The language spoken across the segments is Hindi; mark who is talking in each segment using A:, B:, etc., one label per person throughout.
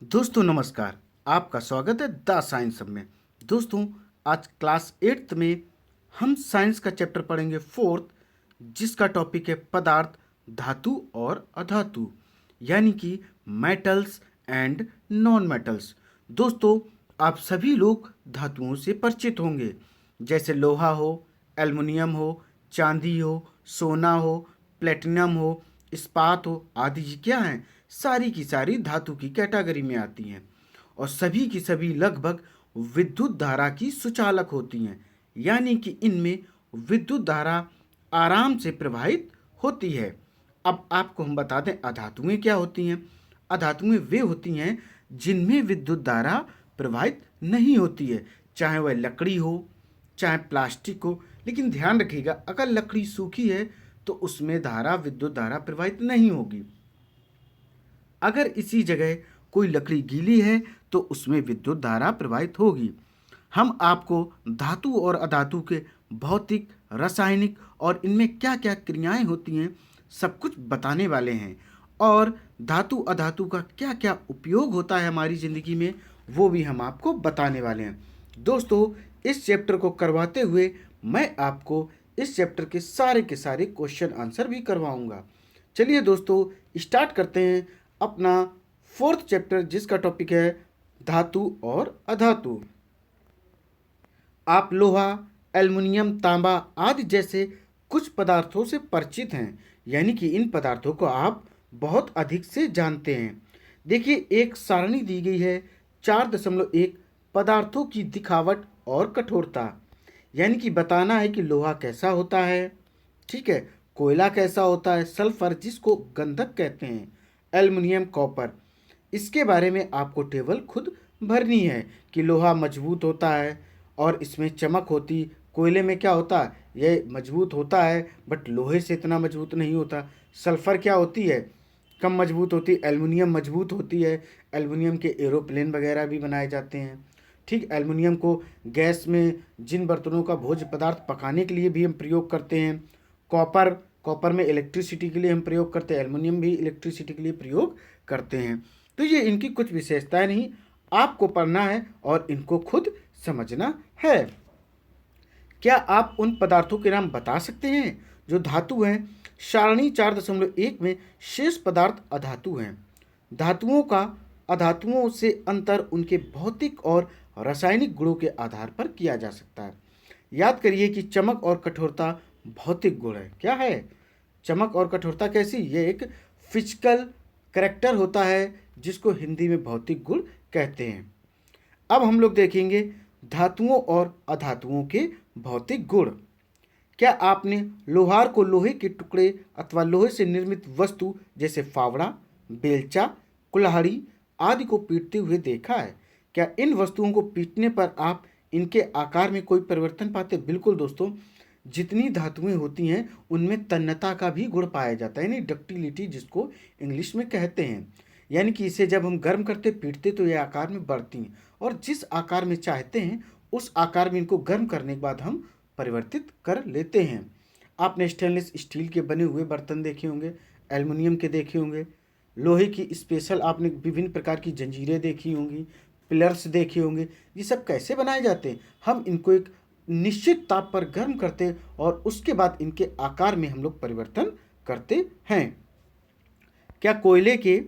A: दोस्तों नमस्कार। आपका स्वागत है द साइंस सब में। दोस्तों आज क्लास 8th में हम साइंस का चैप्टर पढ़ेंगे 4th, जिसका टॉपिक है पदार्थ, धातु और अधातु, यानी कि मेटल्स एंड नॉन मेटल्स। दोस्तों आप सभी लोग धातुओं से परिचित होंगे, जैसे लोहा हो, एल्युमिनियम हो, चांदी हो, सोना हो, प्लेटिनम हो, इस्पात हो आदि। जी क्या हैं? सारी की सारी धातु की कैटेगरी में आती हैं और सभी की सभी लगभग विद्युत धारा की सुचालक होती हैं, यानी कि इनमें विद्युत धारा आराम से प्रवाहित होती है। अब आपको हम बता दें अधातुएं क्या होती हैं। अधातुएं वे होती हैं जिनमें विद्युत धारा प्रवाहित नहीं होती है, चाहे वह लकड़ी हो चाहे प्लास्टिक हो। लेकिन ध्यान रखिएगा, अगर लकड़ी सूखी है तो उसमें विद्युत धारा प्रवाहित नहीं होगी। अगर इसी जगह कोई लकड़ी गीली है तो उसमें विद्युत धारा प्रवाहित होगी। हम आपको धातु और अधातु के भौतिक, रासायनिक और इनमें क्या क्या क्रियाएं होती हैं सब कुछ बताने वाले हैं, और धातु अधातु का क्या क्या उपयोग होता है हमारी ज़िंदगी में वो भी हम आपको बताने वाले हैं। दोस्तों इस चैप्टर को करवाते हुए मैं आपको इस चैप्टर के सारे क्वेश्चन आंसर भी करवाऊंगा। चलिए दोस्तों स्टार्ट करते हैं अपना 4th चैप्टर, जिसका टॉपिक है धातु और अधातु। आप लोहा, एल्युमिनियम, तांबा आदि जैसे कुछ पदार्थों से परिचित हैं, यानी कि इन पदार्थों को आप बहुत अधिक से जानते हैं। देखिए एक सारणी दी गई है 4.1 पदार्थों की दिखावट और कठोरता, यानी कि बताना है कि लोहा कैसा होता है, ठीक है, कोयला कैसा होता है, सल्फर जिसको गंधक कहते हैं, एल्युमिनियम, कॉपर। इसके बारे में आपको टेबल खुद भरनी है कि लोहा मजबूत होता है और इसमें चमक होती। कोयले में क्या होता है, ये मजबूत होता है बट लोहे से इतना मजबूत नहीं होता। सल्फर क्या होती है, कम मजबूत होती। एल्युमिनियम मजबूत होती है, एल्युमिनियम के एरोप्लेन वगैरह भी बनाए जाते हैं। ठीक, एल्युमिनियम को गैस में जिन बर्तनों का भोज्य पदार्थ पकाने के लिए भी हम प्रयोग करते हैं। कॉपर, कॉपर में इलेक्ट्रिसिटी के लिए हम प्रयोग करते हैं, एल्युमिनियम भी इलेक्ट्रिसिटी के लिए प्रयोग करते हैं। तो ये इनकी कुछ विशेषताएं नहीं, आपको पढ़ना है और इनको खुद समझना है। क्या आप उन पदार्थों के नाम बता सकते हैं जो धातु हैं? सारणी 4.1 में शेष पदार्थ अधातु हैं। धातुओं का अधातुओं से अंतर उनके भौतिक और रासायनिक गुणों के आधार पर किया जा सकता है। याद करिए कि चमक और कठोरता भौतिक गुण है। क्या है? चमक और कठोरता कैसी? ये एक फिजिकल करेक्टर होता है जिसको हिंदी में भौतिक गुण कहते हैं। अब हम लोग देखेंगे धातुओं और अधातुओं के भौतिक गुण। क्या आपने लोहार को लोहे के टुकड़े अथवा लोहे से निर्मित वस्तु जैसे फावड़ा, बेलचा, कुल्हाड़ी आदि को पीटते हुए देखा है? क्या इन वस्तुओं को पीटने पर आप इनके आकार में कोई परिवर्तन पाते? बिल्कुल दोस्तों, जितनी धातुएं होती हैं उनमें तन्यता का भी गुण पाया जाता है, यानी डक्टिलिटी जिसको इंग्लिश में कहते हैं। यानी कि इसे जब हम गर्म करते पीटते तो ये आकार में बढ़ती हैं और जिस आकार में चाहते हैं उस आकार में इनको गर्म करने के बाद हम परिवर्तित कर लेते हैं। आपने स्टेनलेस स्टील के बने हुए बर्तन देखे होंगे, एल्युमिनियम के देखे होंगे, लोहे की स्पेशल आपने विभिन्न प्रकार की जंजीरें देखी होंगी, पिलर्स देखे होंगे। ये सब कैसे बनाए जाते हैं? हम इनको एक निश्चित ताप पर गर्म करते हैं और उसके बाद इनके आकार में हम लोग परिवर्तन करते हैं। क्या कोयले के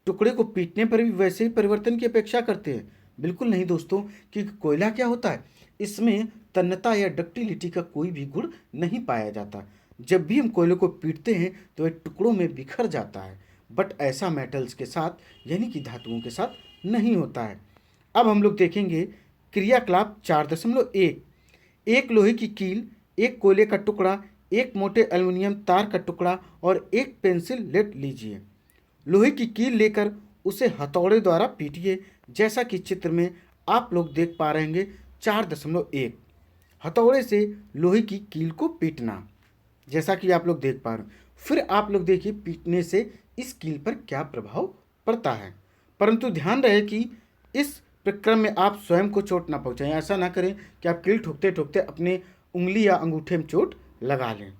A: टुकड़े को पीटने पर भी वैसे ही परिवर्तन की अपेक्षा करते हैं? बिल्कुल नहीं दोस्तों, क्योंकि कोयला क्या होता है, इसमें तन्यता या डक्टिलिटी का कोई भी गुण नहीं पाया जाता। जब भी हम कोयले को पीटते हैं तो ये टुकड़ों में बिखर जाता है, बट ऐसा मेटल्स के साथ यानी कि धातुओं के साथ नहीं होता है। अब हम लोग देखेंगे क्रियाकलाप 4.1। एक लोहे की कील, एक कोयले का टुकड़ा, एक मोटे एल्युमिनियम तार का टुकड़ा और एक पेंसिल लेड लीजिए। लोहे की कील लेकर उसे हथौड़े द्वारा पीटिए, जैसा कि चित्र में आप लोग देख पा रहे होंगे 4.1। हथौड़े से लोहे की कील को पीटना, जैसा कि आप लोग देख पा रहे हैं। फिर आप लोग देखिए पीटने से इस कील पर क्या प्रभाव पड़ता है। परंतु ध्यान रहे कि इस प्रक्रम में आप स्वयं को चोट ना पहुंचाएं। ऐसा ना करें कि आप कील ठोकते ठोकते अपने उंगली या अंगूठे में चोट लगा लें।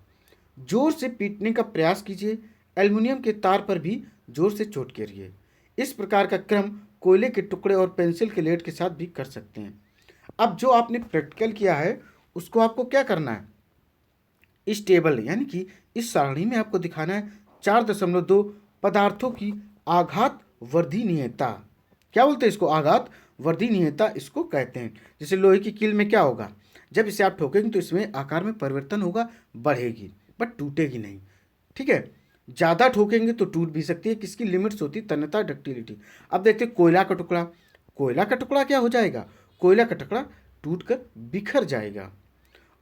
A: जोर से पीटने का प्रयास कीजिए। एल्युमिनियम के तार पर भी जोर से चोट गिरिए। इस प्रकार का क्रम कोयले के टुकड़े और पेंसिल के लेड के साथ भी कर सकते हैं। अब जो आपने प्रैक्टिकल किया है उसको आपको क्या करना है, इस टेबल यानी कि इस सारणी में आपको दिखाना है 4.2 पदार्थों की आघात वर्धनीयता। क्या बोलते हैं इसको, आघात वर्धनीयता इसको कहते हैं। जैसे लोहे की कील में क्या होगा, जब इसे आप ठोकेंगे तो इसमें आकार में परिवर्तन होगा, बढ़ेगी बट टूटेगी नहीं। ठीक है, ज़्यादा ठोकेंगे तो टूट भी सकती है, किसकी लिमिट्स होती है, तन्यता डक्टिलिटी। अब देखते हैं कोयला का टुकड़ा, कोयला का टुकड़ा क्या हो जाएगा, कोयला का टुकड़ा टूट कर बिखर जाएगा।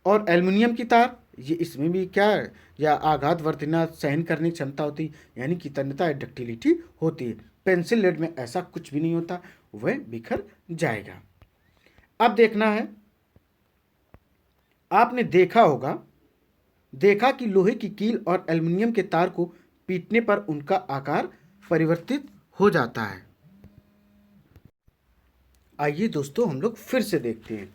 A: और एल्युमिनियम की तार, ये इसमें भी क्या है, या आघात वर्तना सहन करने की क्षमता होती है यानी कि तन्यता डक्टिलिटी होती है। पेंसिल लेड में ऐसा कुछ भी नहीं होता, वह बिखर जाएगा। अब देखना है, आपने देखा कि लोहे की कील और एल्युमिनियम के तार को पीटने पर उनका आकार परिवर्तित हो जाता है। आइए दोस्तों हम लोग फिर से देखते हैं।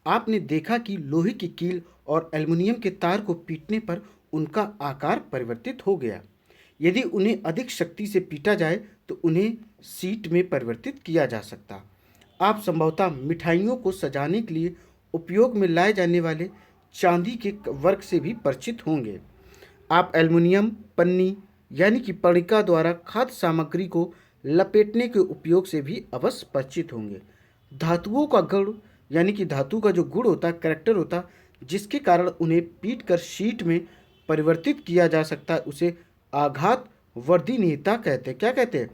A: आपने देखा कि लोहे की कील और एल्युमिनियम के तार को पीटने पर उनका आकार परिवर्तित हो गया। यदि उन्हें अधिक शक्ति से पीटा जाए तो उन्हें शीट में परिवर्तित किया जा सकता। आप संभवतः मिठाइयों को सजाने के लिए उपयोग में लाए जाने वाले चांदी के वर्क से भी परिचित होंगे। आप एल्युमिनियम पन्नी यानी कि पणिका द्वारा खाद्य सामग्री को लपेटने के उपयोग से भी अवश्य परिचित होंगे। धातुओं का गुण यानी कि धातु का जो गुण होता है, करेक्टर होता है, जिसके कारण उन्हें पीट कर शीट में परिवर्तित किया जा सकता है, उसे आघात वर्धनीयता कहते हैं। क्या कहते हैं,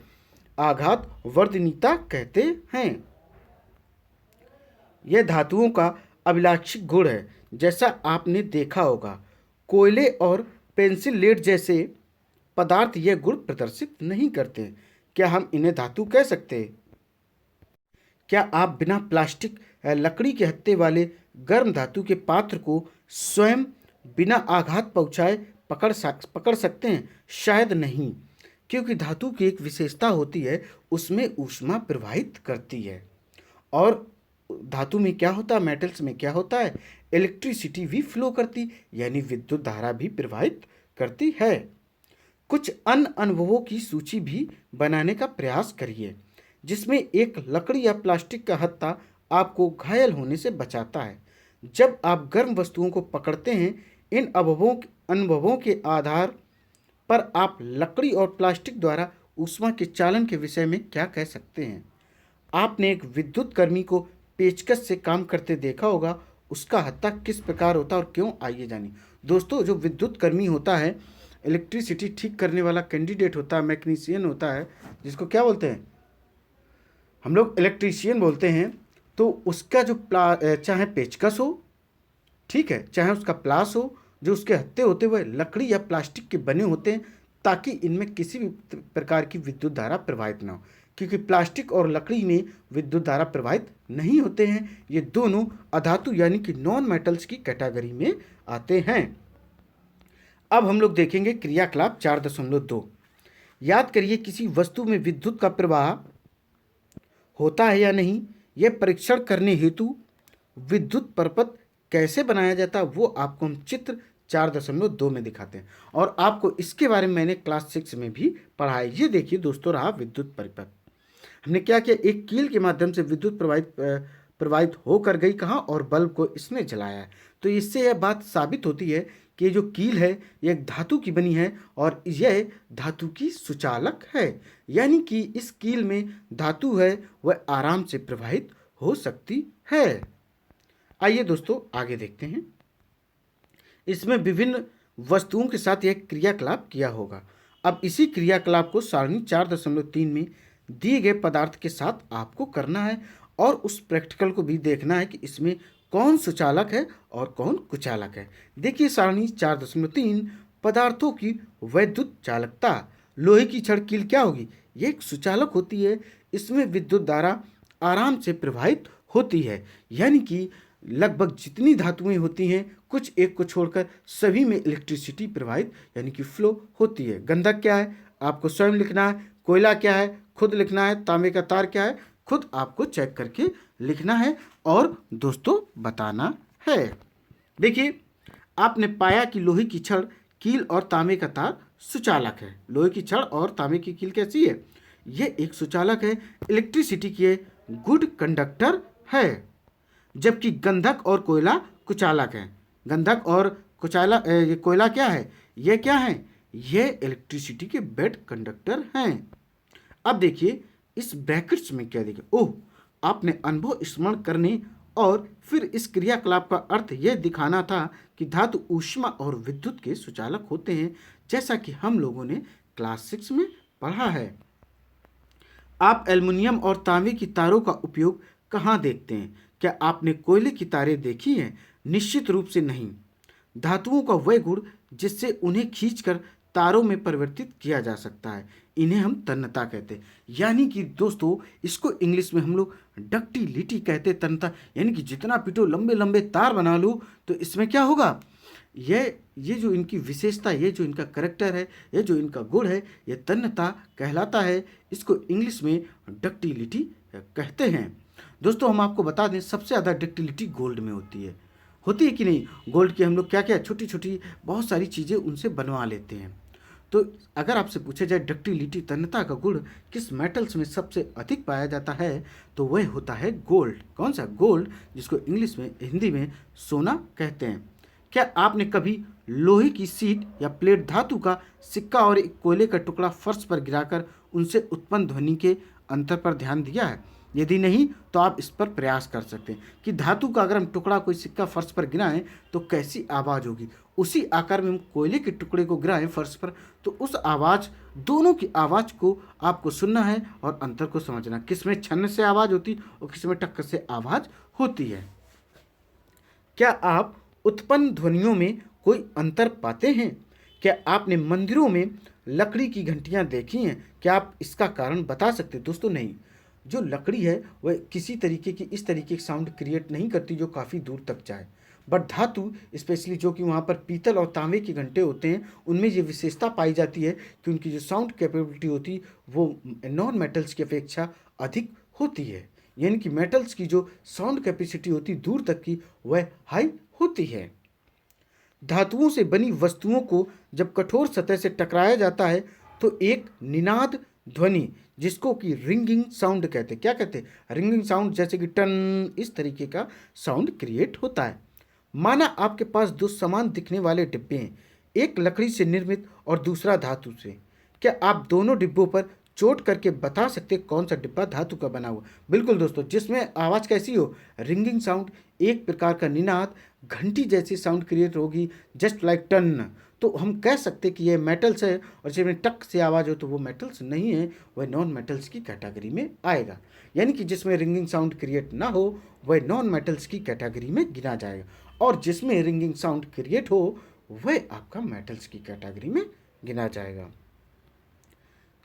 A: आघात वर्धनीयता कहते हैं। यह धातुओं का अभिलाक्षिक गुण है। जैसा आपने देखा होगा, कोयले और पेंसिल लेड जैसे पदार्थ यह गुण प्रदर्शित नहीं करते। क्या हम इन्हें धातु कह सकते हैं? क्या आप बिना प्लास्टिक लकड़ी के हत्थे वाले गर्म धातु के पात्र को स्वयं बिना आघात पहुंचाए पकड़ सकते हैं? शायद नहीं, क्योंकि धातु की एक विशेषता होती है, उसमें ऊष्मा प्रवाहित करती है। और धातु में क्या होता है, मेटल्स में क्या होता है, इलेक्ट्रिसिटी भी फ्लो करती यानी विद्युत धारा भी प्रवाहित करती है। कुछ अन्य अनुभवों की सूची भी बनाने का प्रयास करिए जिसमें एक लकड़ी या प्लास्टिक का हत्था आपको घायल होने से बचाता है। जब आप गर्म वस्तुओं को पकड़ते हैं, इन अनुभवों के आधार पर आप लकड़ी और प्लास्टिक द्वारा ऊष्मा के चालन के विषय में क्या कह सकते हैं? आपने एक विद्युत कर्मी को पेचकस से काम करते देखा होगा, उसका हत्था किस प्रकार होता है और क्यों, आइए जानिए। दोस्तों, जो विद्युत कर्मी होता है, इलेक्ट्रिसिटी ठीक करने वाला कैंडिडेट होता है, मैकेनिशियन होता है, जिसको क्या बोलते हैं हम लोग, इलेक्ट्रीशियन बोलते हैं। तो उसका जो चाहे पेचकस हो, ठीक है, चाहे उसका प्लास हो, जो उसके हत्थे होते हुए लकड़ी या प्लास्टिक के बने होते हैं, ताकि इनमें किसी भी प्रकार की विद्युत धारा प्रवाहित ना हो, क्योंकि प्लास्टिक और लकड़ी में विद्युत धारा प्रवाहित नहीं होते हैं। ये दोनों अधातु यानी कि नॉन मेटल्स की कैटेगरी में आते हैं। अब हम लोग देखेंगे क्रियाकलाप 4.2। याद करिए, किसी वस्तु में विद्युत का प्रवाह होता है या नहीं, यह परीक्षण करने हेतु विद्युत परपथ कैसे बनाया जाता है वो आपको हम चित्र 4.2 में दिखाते हैं। और आपको इसके बारे में मैंने क्लास 6 में भी पढ़ा है। ये देखिए दोस्तों, रहा विद्युत परिपथ। हमने क्या किया, एक कील के माध्यम से विद्युत प्रवाहित होकर गई कहाँ, और बल्ब को इसने जलाया है। तो इससे यह बात साबित होती है कि जो कील है यह एक धातु की बनी है और यह धातु की सुचालक है, यानी कि इस कील में धातु है वह आराम से प्रवाहित हो सकती है। आइए दोस्तों आगे देखते हैं। इसमें विभिन्न वस्तुओं के साथ यह क्रियाकलाप किया होगा। अब इसी क्रियाकलाप को सारणी 4.3 में दिए गए पदार्थ के साथ आपको करना है और उस प्रैक्टिकल को भी देखना है कि इसमें कौन सुचालक है और कौन कुचालक है। देखिए सारणी 4.3, पदार्थों की वैद्युत चालकता। लोहे की छड़ कील क्या होगी, ये एक सुचालक होती है, इसमें विद्युत धारा आराम से प्रवाहित होती है, यानी कि लगभग जितनी धातुएं होती हैं, कुछ एक को छोड़कर सभी में इलेक्ट्रिसिटी प्रवाहित यानी कि फ्लो होती है। गंधक क्या है, आपको स्वयं लिखना है। कोयला क्या है, खुद लिखना है। तांबे का तार क्या है, खुद आपको चेक करके लिखना है और दोस्तों बताना है। देखिए, आपने पाया कि लोहे की छड़ कील और तांबे का तार सुचालक है। लोहे की छड़ और तांबे की कील कैसी है, ये एक सुचालक है, इलेक्ट्रिसिटी की ये गुड कंडक्टर है। जबकि गंधक और कोयला कुचालक है। गंधक और ये कोयला क्या है, ये क्या है, ये इलेक्ट्रिसिटी के बैड कंडक्टर हैं। अब देखिए इस ब्रैकेट्स में क्या देखिए, ओह, आपने अनुभव स्मरण करने और फिर इस क्रियाकलाप का अर्थ यह दिखाना था कि धातु ऊष्मा और विद्युत के सुचालक होते हैं, जैसा कि हम लोगों ने क्लास 6 में पढ़ा है। आप एल्युमिनियम और तांबे की तारों का उपयोग कहाँ देखते हैं? क्या आपने कोयले की तारें देखी हैं? निश्चित रूप से नहीं। धातुओं का वह गुण जिससे उन्हें खींचकर तारों में परिवर्तित किया जा सकता है, इन्हें हम तन्यता कहते हैं। यानी कि दोस्तों इसको इंग्लिश में हम लोग डक्टिलिटी कहते हैं, तन्यता। यानी कि जितना पीटो लंबे लंबे तार बना लो तो इसमें क्या होगा, ये जो इनकी विशेषता, ये जो इनका करेक्टर है, ये जो इनका गुण है, ये तन्यता कहलाता है। इसको इंग्लिश में डक्टिलिटी कहते हैं। दोस्तों हम आपको बता दें सबसे ज़्यादा डक्टिलिटी गोल्ड में होती है कि नहीं? गोल्ड की हम लोग क्या क्या छोटी छोटी बहुत सारी चीज़ें उनसे बनवा लेते हैं। तो अगर आपसे पूछा जाए डक्टिलिटी तन्यता का गुण किस मेटल्स में सबसे अधिक पाया जाता है, तो वह होता है गोल्ड। कौन सा? गोल्ड, जिसको इंग्लिश में हिंदी में सोना कहते हैं। क्या आपने कभी लोहे की सीट या प्लेट, धातु का सिक्का और एक कोयले का टुकड़ा फर्श पर गिराकर उनसे उत्पन्न ध्वनि के अंतर पर ध्यान दिया है? यदि नहीं तो आप इस पर प्रयास कर सकते हैं कि धातु का अगर हम टुकड़ा, कोई सिक्का फर्श पर गिराएं तो कैसी आवाज़ होगी। उसी आकार में हम कोयले के टुकड़े को गिराएं फर्श पर तो उस आवाज़, दोनों की आवाज़ को आपको सुनना है और अंतर को समझना, किस में छन्न से आवाज़ होती और किस में टक्कर से आवाज़ होती है। क्या आप उत्पन्न ध्वनियों में कोई अंतर पाते हैं? क्या आपने मंदिरों में लकड़ी की घंटियां देखी हैं? क्या आप इसका कारण बता सकते हैं? दोस्तों नहीं, जो लकड़ी है वह किसी तरीके की इस तरीके की साउंड क्रिएट नहीं करती जो काफ़ी दूर तक जाए। बट धातु स्पेशली जो कि वहाँ पर पीतल और तांबे के घंटे होते हैं, उनमें ये विशेषता पाई जाती है कि उनकी जो साउंड कैपेबिलिटी होती वो नॉन मेटल्स की अपेक्षा अधिक होती है। यानी कि मेटल्स की जो साउंड कैपेसिटी होती दूर तक की वह हाई होती है। धातुओं से बनी वस्तुओं को जब कठोर सतह से टकराया जाता है तो एक निनाद ध्वनि, जिसको कि रिंगिंग साउंड कहते हैं। क्या कहते हैं? रिंगिंग साउंड, जैसे कि टन, इस तरीके का साउंड क्रिएट होता है। माना आपके पास दो समान दिखने वाले डिब्बे हैं, एक लकड़ी से निर्मित और दूसरा धातु से। क्या आप दोनों डिब्बों पर चोट करके बता सकते कौन सा डिब्बा धातु का बना हुआ? बिल्कुल दोस्तों, जिसमें आवाज़ कैसी हो, रिंगिंग साउंड, एक प्रकार का निनाद, घंटी जैसी साउंड क्रिएट होगी, जस्ट लाइक टन। तो हम कह सकते कि ये मेटल्स है, और जिसमें टक से आवाज़ हो तो वो मेटल्स नहीं है, वह नॉन मेटल्स की कैटेगरी में आएगा। यानी कि जिसमें रिंगिंग साउंड क्रिएट ना हो वह नॉन मेटल्स की कैटेगरी में गिना जाएगा, और जिसमें रिंगिंग साउंड क्रिएट हो वह आपका मेटल्स की कैटेगरी में गिना जाएगा।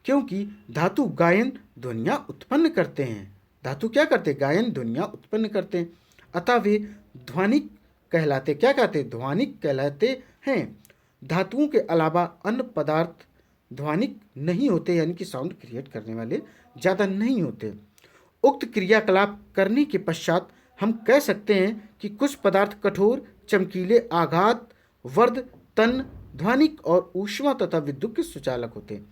A: क्योंकि धातु गायन ध्वनियाँ उत्पन्न करते हैं। धातु क्या करते हैं? गायन ध्वनियाँ उत्पन्न करते हैं, अतः वे ध्वनिक कहलाते। क्या कहते हैं? ध्वनिक कहलाते हैं। धातुओं के अलावा अन्य पदार्थ ध्वनिक नहीं होते, यानी कि साउंड क्रिएट करने वाले ज़्यादा नहीं होते। उक्त क्रियाकलाप करने के पश्चात हम कह सकते हैं कि कुछ पदार्थ कठोर, चमकीले, आघात, वर्ध, तन, ध्वनिक और ऊष्मा तथा विद्युत के सुचालक होते हैं।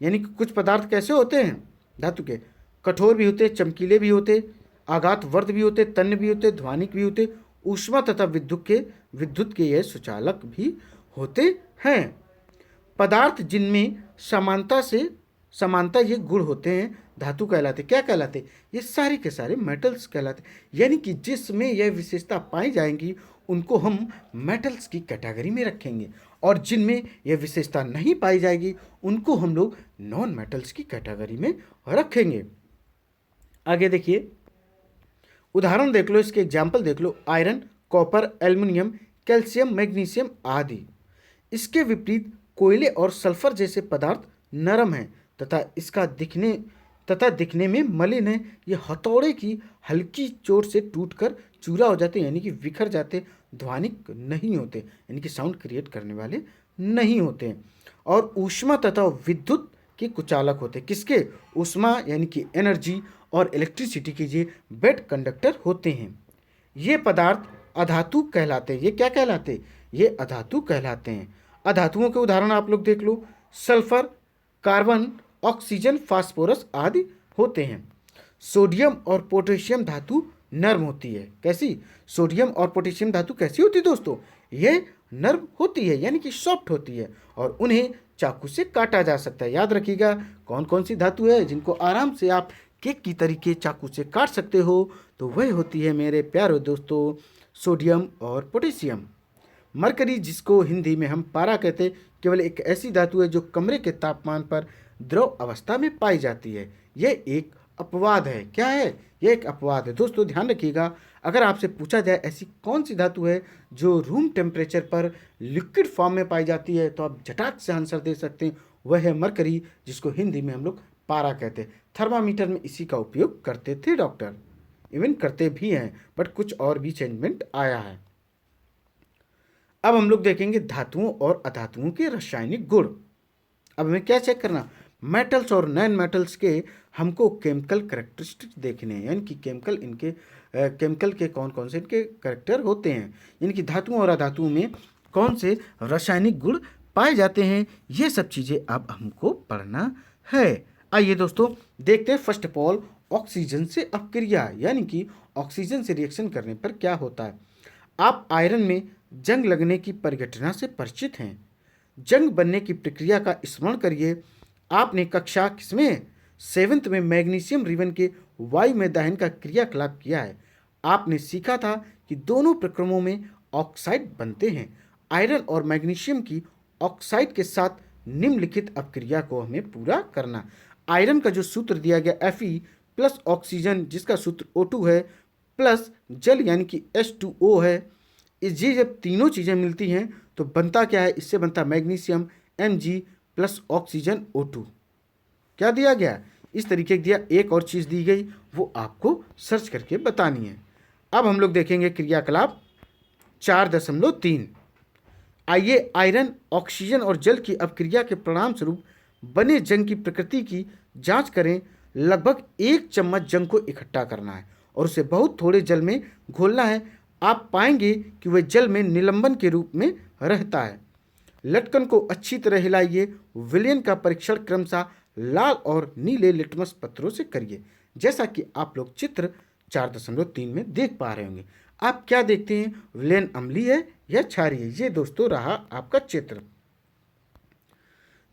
A: यानी कि कुछ पदार्थ कैसे होते हैं धातु के? कठोर भी होते, चमकीले भी होते, आघात वर्ध भी होते, तन्य भी होते, ध्वनिक भी होते, ऊष्मा तथा विद्युत के यह सुचालक भी होते हैं। पदार्थ जिनमें समानता ये गुण होते हैं धातु कहलाते। क्या कहलाते? ये सारे के सारे मेटल्स कहलाते। यानी कि जिसमें यह विशेषता पाई जाएंगी उनको हम मेटल्स की कैटेगरी में रखेंगे, और जिनमें यह विशेषता नहीं पाई जाएगी उनको हम लोग नॉन मेटल्स की कैटेगरी में रखेंगे। आगे देखिए, उदाहरण देख लो, इसके एग्जाम्पल देख लो। Iron, copper, aluminium, calcium, magnesium आदि। इसके विपरीत कोयले और सल्फर जैसे पदार्थ नरम हैं तथा दिखने में मलिन है। ये हथौड़े की हल्की चोट से टूटकर चूरा हो जाते हैं, यानी कि बिखर जाते, ध्वनिक नहीं होते, यानी कि साउंड क्रिएट करने वाले नहीं होते। और ऊष्मा तथा विद्युत के कुचालक होते। किसके? ऊष्मा यानी कि एनर्जी और इलेक्ट्रिसिटी के ये बेड कंडक्टर होते हैं। ये पदार्थ अधातु कहलाते हैं। ये क्या कहलाते? ये अधातु कहलाते हैं। अधातुओं के उदाहरण आप लोग देख लो। सल्फर, कार्बन ऑक्सीजन, फास्फोरस आदि होते हैं। सोडियम और पोटेशियम धातु नर्म होती है। कैसी? सोडियम और पोटेशियम धातु कैसी होती है दोस्तों? ये नर्म होती है, यानी कि सॉफ्ट होती है, और उन्हें चाकू से काटा जा सकता है। याद रखिएगा कौन कौन सी धातु है जिनको आराम से आप केक की तरीके चाकू से काट सकते हो, तो वह होती है मेरे प्यारे दोस्तों सोडियम और पोटेशियम। मरकरी, जिसको हिंदी में हम पारा कहते हैं, केवल एक ऐसी धातु है जो कमरे के तापमान पर द्रव अवस्था में पाई जाती है। यह एक अपवाद है। क्या है? यह एक अपवाद है। दोस्तों ध्यान रखिएगा, अगर आपसे पूछा जाए ऐसी कौन सी धातु है जो रूम टेम्परेचर पर लिक्विड फॉर्म में पाई जाती है, तो आप झटाक से आंसर दे सकते हैं, वह है मरकरी, जिसको हिंदी में हम लोग पारा कहते हैं। थर्मामीटर में इसी का उपयोग करते थे डॉक्टर, इवन करते भी हैं, बट कुछ और भी चेंजमेंट आया है। अब हम लोग देखेंगे धातुओं और अधातुओं के रासायनिक गुण। अब हमें क्या चेक करना? मेटल्स और नॉन मेटल्स के हमको केमिकल करेक्टरिस्टिक्स देखने हैं, यानी कि केमिकल के कौन कौन से इनके करेक्टर होते हैं, यानी कि धातुओं और अधातुओं में कौन से रासायनिक गुण पाए जाते हैं। ये सब चीज़ें अब हमको पढ़ना है। आइए दोस्तों देखते हैं। फर्स्ट ऑफ ऑल, ऑक्सीजन से अपक्रिया, यानी कि ऑक्सीजन से रिएक्शन करने पर क्या होता है। आप आयरन में जंग लगने की परिघटना से परिचित हैं। जंग बनने की प्रक्रिया का स्मरण करिए। आपने कक्षा किसमें? 7th में मैग्नीशियम रिबन के वायु में दहन का क्रियाकलाप किया है। आपने सीखा था कि दोनों प्रक्रमों में ऑक्साइड बनते हैं। आयरन और मैग्नीशियम की ऑक्साइड के साथ निम्नलिखित अपक्रिया को हमें पूरा करना। आयरन का जो सूत्र दिया गया Fe प्लस ऑक्सीजन, जिसका सूत्र O2 है, प्लस जल यानी कि H2O है। ये जब तीनों चीज़ें मिलती हैं तो बनता क्या है? इससे बनता magnesium Mg plus oxygen O2। क्या दिया गया? इस तरीके से दिया। एक और चीज़ दी गई, वो आपको सर्च करके बतानी है। अब हम लोग देखेंगे क्रियाकलाप 4.3। आइए आयरन, ऑक्सीजन और जल की अपक्रिया के परिणाम स्वरूप बने जंग की प्रकृति की जांच करें। लगभग 1 चम्मच जंग को इकट्ठा करना है और उसे बहुत थोड़े जल में घोलना है। आप पाएंगे कि वह जल में निलंबन के रूप में रहता है। लटकन को अच्छी तरह हिलाइए। विलयन का परीक्षण क्रमशः लाल और नीले लिटमस पत्रों से करिए, जैसा कि आप लोग चित्र 4.3 में देख पा रहे होंगे। आप क्या देखते हैं? विलयन अम्लीय है या क्षारीय है? ये दोस्तों रहा आपका चित्र।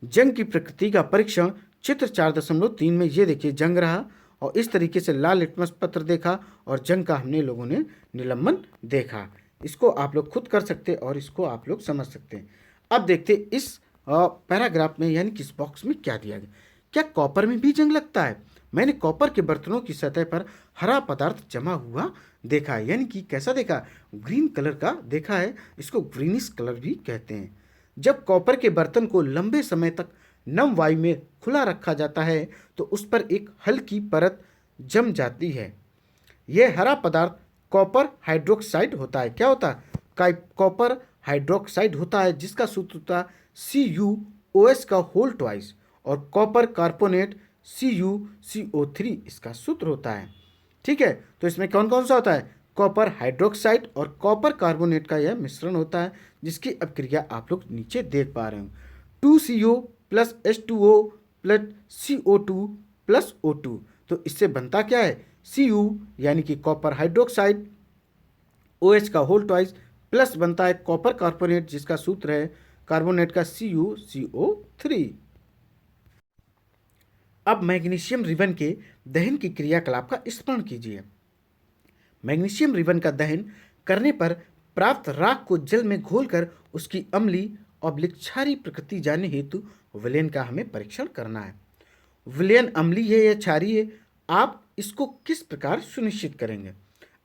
A: जंग की प्रकृति का परीक्षण चित्र 4.3 में ये देखिए, जंग रहा और इस तरीके से लाल लिटमस पत्र देखा और जंग का हमने लोगों ने निलंबन देखा। इसको आप लोग खुद कर सकते हैं और इसको आप लोग समझ सकते हैं। अब देखते इस पैराग्राफ में, यानी कि इस बॉक्स में क्या दिया गया। क्या कॉपर में भी जंग लगता है? मैंने कॉपर के बर्तनों की सतह पर हरा पदार्थ जमा हुआ देखा है, यानी कि कैसा देखा? ग्रीन कलर का देखा है। इसको ग्रीनिश कलर भी कहते हैं। जब कॉपर के बर्तन को लंबे समय तक नम वायु में खुला रखा जाता है तो उस पर एक हल्की परत जम जाती है। यह हरा पदार्थ कॉपर हाइड्रोक्साइड होता है। क्या होता है? कॉपर हाइड्रोक्साइड होता है, जिसका सूत्र होता है CuOH का होल ट्वाइस, और कॉपर कार्बोनेट CuCO3 इसका सूत्र होता है। ठीक है, तो इसमें कौन कौन सा होता है? कॉपर हाइड्रोक्साइड और कॉपर कार्बोनेट का यह मिश्रण होता है, जिसकी अपक्रिया आप लोग नीचे देख पा रहे हो। 2CO plus H2O plus CO2 plus O2, तो इससे बनता क्या है? Cu यानी कि कॉपर हाइड्रोक्साइड, OH का होल ट्वाइस, प्लस बनता है कॉपर कार्बोनेट, जिसका सूत्र है कार्बोनेट का CuCO3। अब मैग्नीशियम रिबन के दहन की क्रियाकलाप का स्मरण कीजिए। मैग्नीशियम रिबन का दहन करने पर प्राप्त राख को जल में घोलकर उसकी अम्ली और क्षारीय प्रकृति जानने हेतु विलयन का हमें परीक्षण करना है। विलयन अम्लीय है या क्षारीय है, आप इसको किस प्रकार सुनिश्चित करेंगे?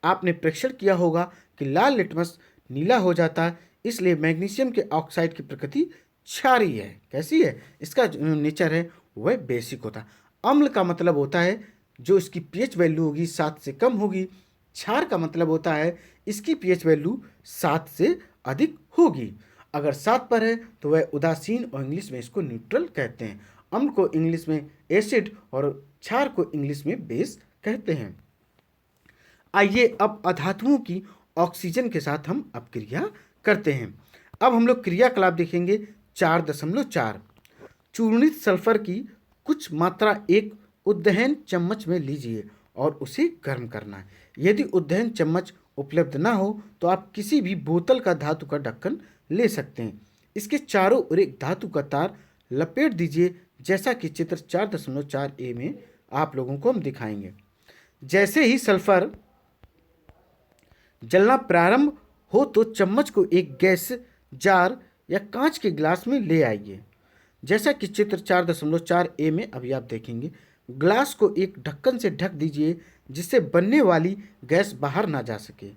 A: आपने परीक्षण किया होगा कि लाल लिटमस नीला हो जाता है, इसलिए मैग्नीशियम के ऑक्साइड की प्रकृति क्षारीय है। कैसी है? इसका जो नेचर है वह बेसिक होता है। अम्ल का मतलब होता है जो इसकी pH वैल्यू होगी 7 से कम होगी। क्षार का मतलब होता है इसकी pH वैल्यू 7 से अधिक होगी। अगर 7 पर है तो वह उदासीन और इंग्लिश में इसको न्यूट्रल कहते हैं। अम्ल को इंग्लिश में एसिड और क्षार को इंग्लिश में बेस कहते हैं। आइए अब अधातुओं की ऑक्सीजन के साथ हम अपक्रिया करते हैं। अब हम लोग क्रियाकलाप देखेंगे 4.4। चूर्णित सल्फर की कुछ मात्रा एक उद्दहन चम्मच में लीजिए और उसे गर्म करना है। यदि उद्दहन चम्मच उपलब्ध ना हो तो आप किसी भी बोतल का धातु का ढक्कन ले सकते हैं। इसके चारों ओर एक धातु का तार लपेट दीजिए, जैसा कि चित्र 4.4 में आप लोगों को हम दिखाएंगे। जैसे ही सल्फर जलना प्रारंभ हो तो चम्मच को एक गैस जार या कांच के गिलास में ले आइए, जैसा कि चित्र 4.4 में अभी आप देखेंगे। ग्लास को एक ढक्कन से ढक दीजिए जिससे बनने वाली गैस बाहर ना जा सके।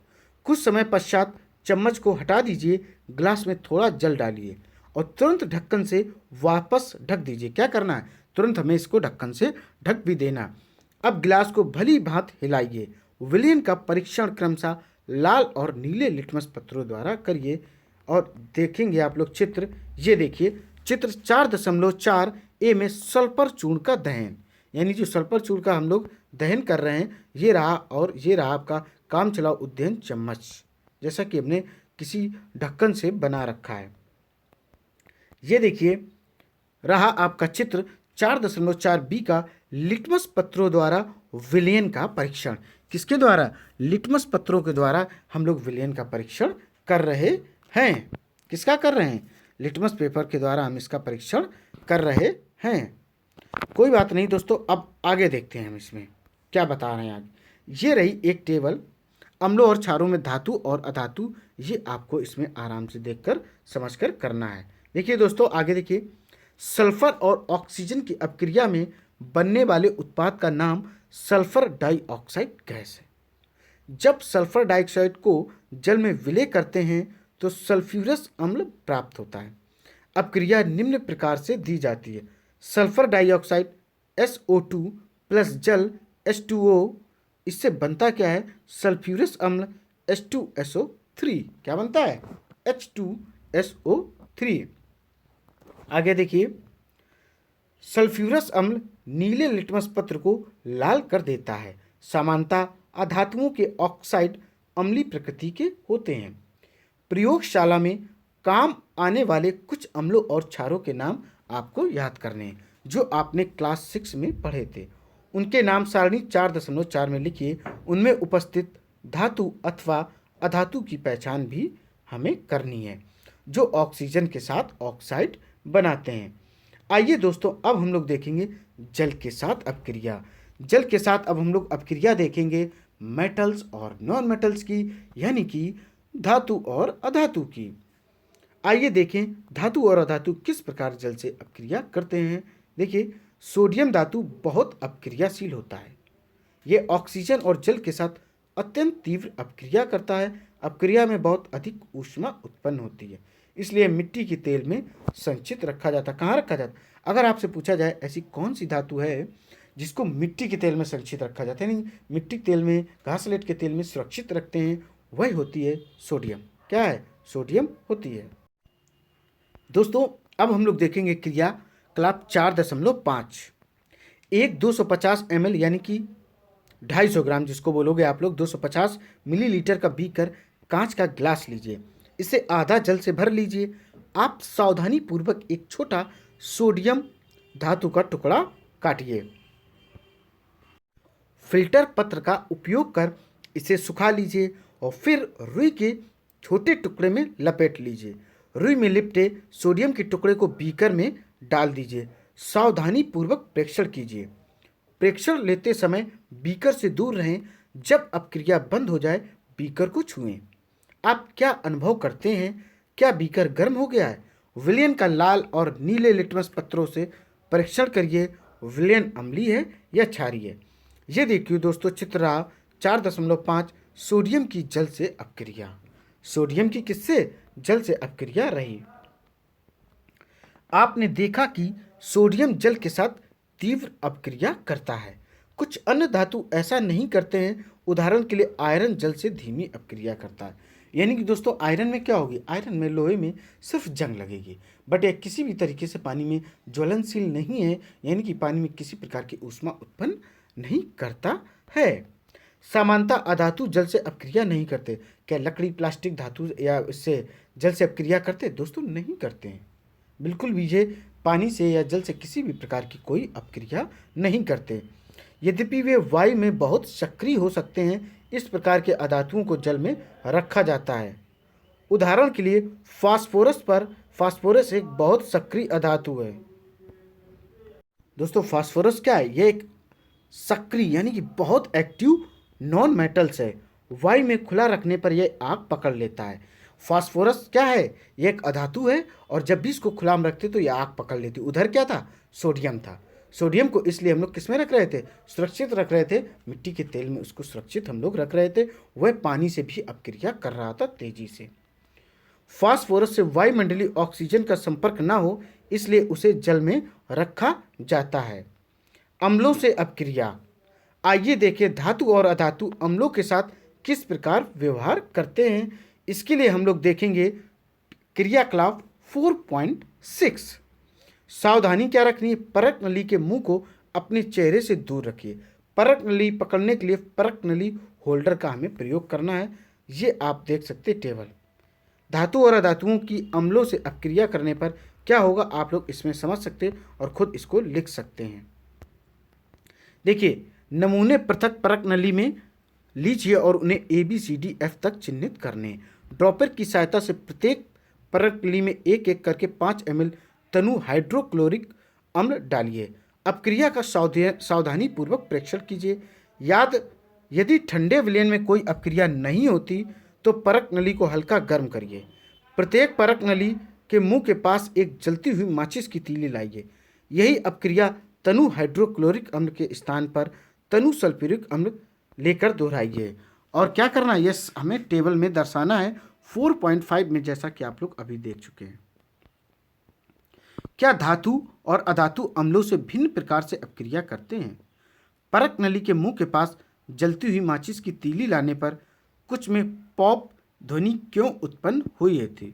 A: कुछ समय पश्चात चम्मच को हटा दीजिए, ग्लास में थोड़ा जल डालिए और तुरंत ढक्कन से वापस ढक दीजिए। क्या करना है, तुरंत हमें इसको ढक्कन से ढक भी देना। अब गिलास को भली भांत हिलाइए। विलयन का परीक्षण क्रमशः लाल और नीले लिटमस पत्रों द्वारा करिए और देखेंगे आप लोग चित्र। ये देखिए चित्र 4.4 में सल्फर चूर्ण का दहन, यानी जो सल्फर चूर्ण का हम लोग दहन कर रहे हैं, ये रहा। और ये रहा आपका काम चलाऊ उद्दहन चम्मच, जैसा कि हमने किसी ढक्कन से बना रखा है। ये देखिए रहा आपका चित्र 4.4 का लिटमस पत्रों द्वारा विलयन का परीक्षण। किसके द्वारा, लिटमस पत्रों के द्वारा हम लोग विलयन का परीक्षण कर रहे हैं। किसका कर रहे हैं, लिटमस पेपर के द्वारा हम इसका परीक्षण कर रहे हैं। कोई बात नहीं दोस्तों, अब आगे देखते हैं हम इसमें क्या बता रहे हैं आगे। ये रही एक टेबल, अम्लों और क्षारों में धातु और अधातु, ये आपको इसमें आराम से देखकर समझकर करना है। देखिए दोस्तों आगे देखिए, सल्फर और ऑक्सीजन की अपक्रिया में बनने वाले उत्पाद का नाम सल्फर डाइऑक्साइड गैस है। जब सल्फर डाइऑक्साइड को जल में विलय करते हैं तो सल्फ्यूरस अम्ल प्राप्त होता है। अपक्रिया निम्न प्रकार से दी जाती है। सल्फर डाइऑक्साइड SO2 प्लस जल H2O, इससे बनता क्या है, सल्फ्यूरस अम्ल H2SO3। क्या बनता है, H2SO3। आगे देखिए, सल्फ्यूरस अम्ल नीले लिटमस पत्र को लाल कर देता है। सामान्यतः अधातुओं के ऑक्साइड अम्लीय प्रकृति के होते हैं। प्रयोगशाला में काम आने वाले कुछ अम्लों और क्षारों के नाम आपको याद करने हैं, जो आपने क्लास 6 में पढ़े थे। उनके नाम सारणी 4.4 में लिखिए। उनमें उपस्थित धातु अथवा अधातु की पहचान भी हमें करनी है, जो ऑक्सीजन के साथ ऑक्साइड बनाते हैं। आइए दोस्तों, अब हम लोग देखेंगे जल के साथ अपक्रिया। जल के साथ अब हम लोग अपक्रिया देखेंगे मेटल्स और नॉन मेटल्स की, यानी कि धातु और अधातु की। आइए देखें धातु और अधातु किस प्रकार जल से अपक्रिया करते हैं। देखिए, सोडियम धातु बहुत अपक्रियाशील होता है। यह ऑक्सीजन और जल के साथ अत्यंत तीव्र अपक्रिया करता है। अपक्रिया में बहुत अधिक ऊष्मा उत्पन्न होती है, इसलिए मिट्टी के तेल में संचित रखा जाता है। कहाँ रखा जाता है, अगर आपसे पूछा जाए ऐसी कौन सी धातु है जिसको मिट्टी के तेल में संचित रखा जाता है, यानी मिट्टी के तेल में, घासलेट के तेल में सुरक्षित रखते हैं, वही होती है सोडियम। क्या है, सोडियम होती है। दोस्तों अब हम लोग देखेंगे क्रियाकलाप 4.5। एक 250 ml यानी कि 250 ग्राम, जिसको बोलोगे आप लोग 250 मिलीलीटर का बीकर कांच का गिलास लीजिए। इसे आधा जल से भर लीजिए। आप सावधानी पूर्वक एक छोटा सोडियम धातु का टुकड़ा काटिए। फिल्टर पत्र का उपयोग कर इसे सुखा लीजिए और फिर रुई के छोटे टुकड़े में लपेट लीजिए। रुई में लिपटे सोडियम के टुकड़े को बीकर में डाल दीजिए। सावधानी पूर्वक प्रेक्षण कीजिए। प्रेक्षण लेते समय बीकर से दूर रहें। जब अपक्रिया बंद हो जाए बीकर को छुएं। आप क्या अनुभव करते हैं, क्या बीकर गर्म हो गया है? विलयन का लाल और नीले लिटमस पत्रों से परीक्षण करिए, विलयन अम्लीय है या क्षारीय है। ये देखिए दोस्तों चित्र रहा 4.5 सोडियम की जल से अपक्रिया। सोडियम की किससे, जल से अपक्रिया रही। आपने देखा कि सोडियम जल के साथ तीव्र अपक्रिया करता है। कुछ अन्य धातु ऐसा नहीं करते हैं। उदाहरण के लिए आयरन जल से धीमी अपक्रिया करता है। यानी कि दोस्तों आयरन में क्या होगी, आयरन में, लोहे में सिर्फ जंग लगेगी, बट यह किसी भी तरीके से पानी में ज्वलनशील नहीं है, यानी कि पानी में किसी प्रकार की ऊष्मा उत्पन्न नहीं करता है। सामान्यतः अधातु जल से अपक्रिया नहीं करते। क्या लकड़ी, प्लास्टिक, धातु या इससे जल से अपक्रिया करते? दोस्तों नहीं करते हैं, बिल्कुल भी ये पानी से या जल से किसी भी प्रकार की कोई अपक्रिया नहीं करते। यद्यपि वे वायु में बहुत सक्रिय हो सकते हैं, इस प्रकार के अधातुओं को जल में रखा जाता है। उदाहरण के लिए फास्फोरस एक बहुत सक्रिय अधातु है। दोस्तों फास्फोरस क्या है? यह एक सक्रिय यानी कि बहुत एक्टिव नॉन मेटल्स है। वायु में खुला रखने पर यह आग पकड़ लेता है। फास्फोरस क्या है? यह एक अधातु है और जब भी इसको खुला में रखते तो यह आग पकड़ लेती। उधर क्या था? सोडियम था। सोडियम को इसलिए हम लोग किस में रख रहे थे? सुरक्षित रख रहे थे, मिट्टी के तेल में उसको सुरक्षित हम लोग रख रहे थे। वह पानी से भी अपक्रिया कर रहा था तेजी से। फास्फोरस से वायुमंडलीय ऑक्सीजन का संपर्क ना हो इसलिए उसे जल में रखा जाता है। अम्लों से अपक्रिया। आइए देखें धातु और अधातु अम्लों के साथ किस प्रकार व्यवहार करते हैं। इसके लिए हम लोग देखेंगे क्रियाकलाप 4.6। सावधानी क्या रखनी है? परक नली के मुंह को अपने चेहरे से दूर रखिए। परक नली पकड़ने के लिए परक नली होल्डर का हमें प्रयोग करना है। ये आप देख सकते हैं टेबल। धातु और अधातुओं की अम्लों से अपक्रिया करने पर क्या होगा आप लोग इसमें समझ सकते हैं और खुद इसको लिख सकते हैं। देखिए नमूने पृथक परक नली में लीजिए और उन्हें ABCDF तक चिन्हित करने। ड्रॉपर की सहायता से प्रत्येक परक नली में एक एक करके 5 ml तनु हाइड्रोक्लोरिक अम्ल डालिए। अपक्रिया का सावधानी पूर्वक प्रेक्षण कीजिए। यदि ठंडे विलयन में कोई अपक्रिया नहीं होती तो परक नली को हल्का गर्म करिए। प्रत्येक परक नली के मुंह के पास एक जलती हुई माचिस की तीली लाइए। यही अपक्रिया तनु हाइड्रोक्लोरिक अम्ल के स्थान पर तनु सल्फ्यूरिक अम्ल लेकर दोहराइए। और क्या करना है? ये हमें टेबल में दर्शाना है 4.5 में, जैसा कि आप लोग अभी देख चुके हैं। क्या धातु और अधातु अम्लों से भिन्न प्रकार से अपक्रिया करते हैं? परक नली के मुंह के पास जलती हुई माचिस की तीली लाने पर कुछ में पॉप ध्वनि क्यों उत्पन्न हुई थी?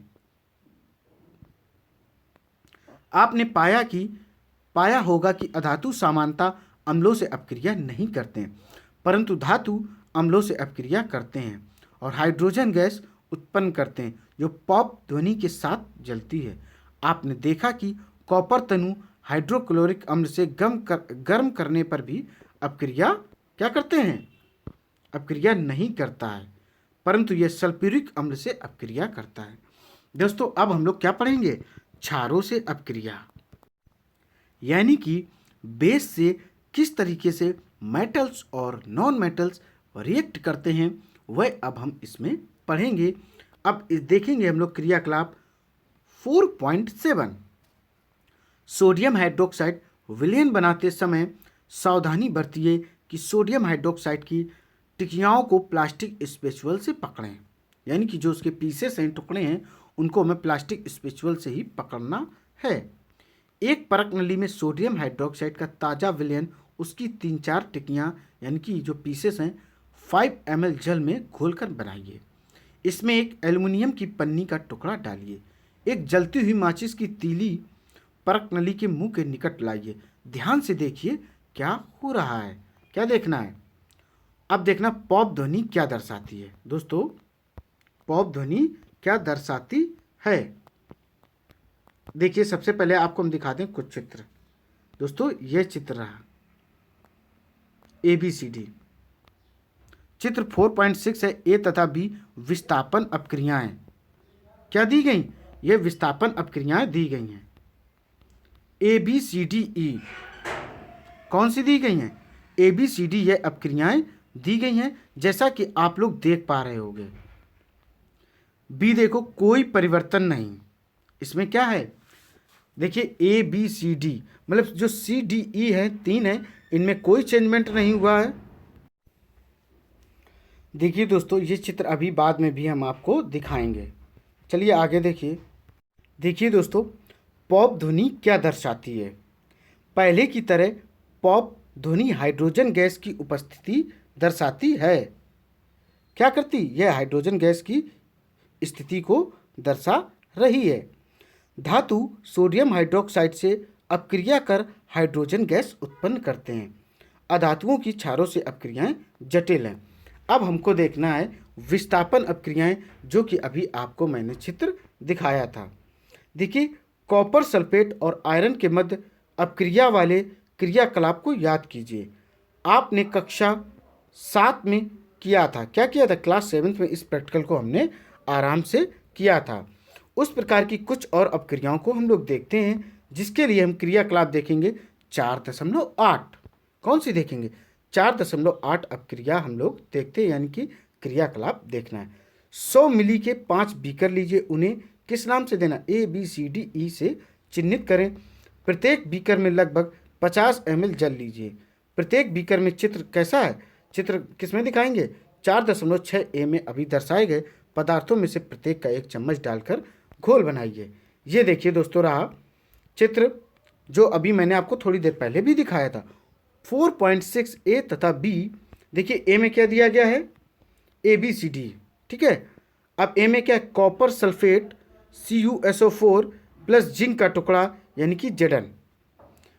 A: आपने पाया होगा कि अधातु सामान्यतः अम्लों से अपक्रिया नहीं करते हैं, परंतु धातु अम्लों से अपक्रिया करते हैं और हाइड्रोजन गैस उत्पन्न करते हैं जो पॉप ध्वनि के साथ जलती है। आपने देखा कि कॉपर तनु हाइड्रोक्लोरिक अम्ल से गर्म करने पर भी अपक्रिया क्या करते हैं? अपक्रिया नहीं करता है, परंतु यह सल्फ्यूरिक अम्ल से अपक्रिया करता है। दोस्तों अब हम लोग क्या पढ़ेंगे? क्षारों से अपक्रिया, यानी कि बेस से किस तरीके से मेटल्स और नॉन मेटल्स रिएक्ट करते हैं वह अब हम इसमें पढ़ेंगे। अब देखेंगे हम लोग क्रियाकलाप 4.7। सोडियम हाइड्रोक्साइड विलयन बनाते समय सावधानी बरतिए कि सोडियम हाइड्रोक्साइड की टिकियाओं को प्लास्टिक स्पेचुअल से पकड़ें, यानी कि जो उसके पीसेस हैं, टुकड़े हैं, उनको हमें प्लास्टिक स्पेचुअल से ही पकड़ना है। एक परक नली में सोडियम हाइड्रोक्साइड का ताज़ा विलयन उसकी 3-4 टिकियाँ यानी कि जो पीसेस हैं 5 ml जल में घोलकर बनाइए। इसमें एक एल्युमिनियम की पन्नी का टुकड़ा डालिए। एक जलती हुई माचिस की तीली परक नली के मुंह के निकट लाइए। ध्यान से देखिए क्या हो रहा है। क्या देखना है? अब देखना पॉप ध्वनि क्या दर्शाती है। दोस्तों पॉप ध्वनि क्या दर्शाती है? देखिए सबसे पहले आपको हम दिखाते हैं कुछ चित्र। दोस्तों यह चित्र रहा ABCD। चित्र 4.6 है। A तथा B विस्थापन अपक्रियाएं क्या दी गई? ये विस्थापन अपक्रियाएं दी गई हैं। ABCDE कौन सी दी गई हैं? ABCD ये अपक्रियाएं दी गई हैं जैसा कि आप लोग देख पा रहे होंगे। B देखो कोई परिवर्तन नहीं। इसमें क्या है? देखिए ABCD मतलब जो CDE है 3 है, इनमें कोई चेंजमेंट नहीं हुआ है। देखिए दोस्तों ये चित्र अभी बाद में भी हम आपको दिखाएंगे। चलिए आगे देखिए। देखिए दोस्तों पॉप ध्वनि क्या दर्शाती है? पहले की तरह पॉप ध्वनि हाइड्रोजन गैस की उपस्थिति दर्शाती है। क्या करती? यह हाइड्रोजन गैस की स्थिति को दर्शा रही है। धातु सोडियम हाइड्रोक्साइड से अपक्रिया कर हाइड्रोजन गैस उत्पन्न करते हैं। अधातुओं की क्षारों से अपक्रियाएं जटिल हैं। अब हमको देखना है विस्थापन अपक्रियाएं, जो कि अभी आपको मैंने चित्र दिखाया था। देखिए कॉपर सल्फेट और आयरन के मध्य अपक्रिया वाले क्रियाकलाप को याद कीजिए। आपने कक्षा 7 में किया था। क्या किया था? क्लास 7 में इस प्रैक्टिकल को हमने आराम से किया था। उस प्रकार की कुछ और अपक्रियाओं को हम लोग देखते हैं, जिसके लिए हम क्रियाकलाप देखेंगे 4.8। कौन सी देखेंगे? 4.8 अपक्रिया हम लोग देखते हैं, यानी कि क्रियाकलाप देखना है। 100 मिली के 5 बीकर लीजिए, उन्हें किस नाम से देना? ABCDE से चिन्हित करें। प्रत्येक बीकर में लगभग 50 ml जल लीजिए। प्रत्येक बीकर में चित्र कैसा है? चित्र किसमें दिखाएंगे? 4.6 में अभी दर्शाए गए पदार्थों में से प्रत्येक का 1 चम्मच डालकर घोल बनाइए। ये देखिए दोस्तों रहा चित्र, जो अभी मैंने आपको थोड़ी देर पहले भी दिखाया था। 4.6 ए तथा बी। देखिए ए में क्या दिया गया है? ABCD, ठीक है। अब ए में क्या है? Copper sulphate CuSO4 plus zinc का टुकड़ा यानी कि Zn।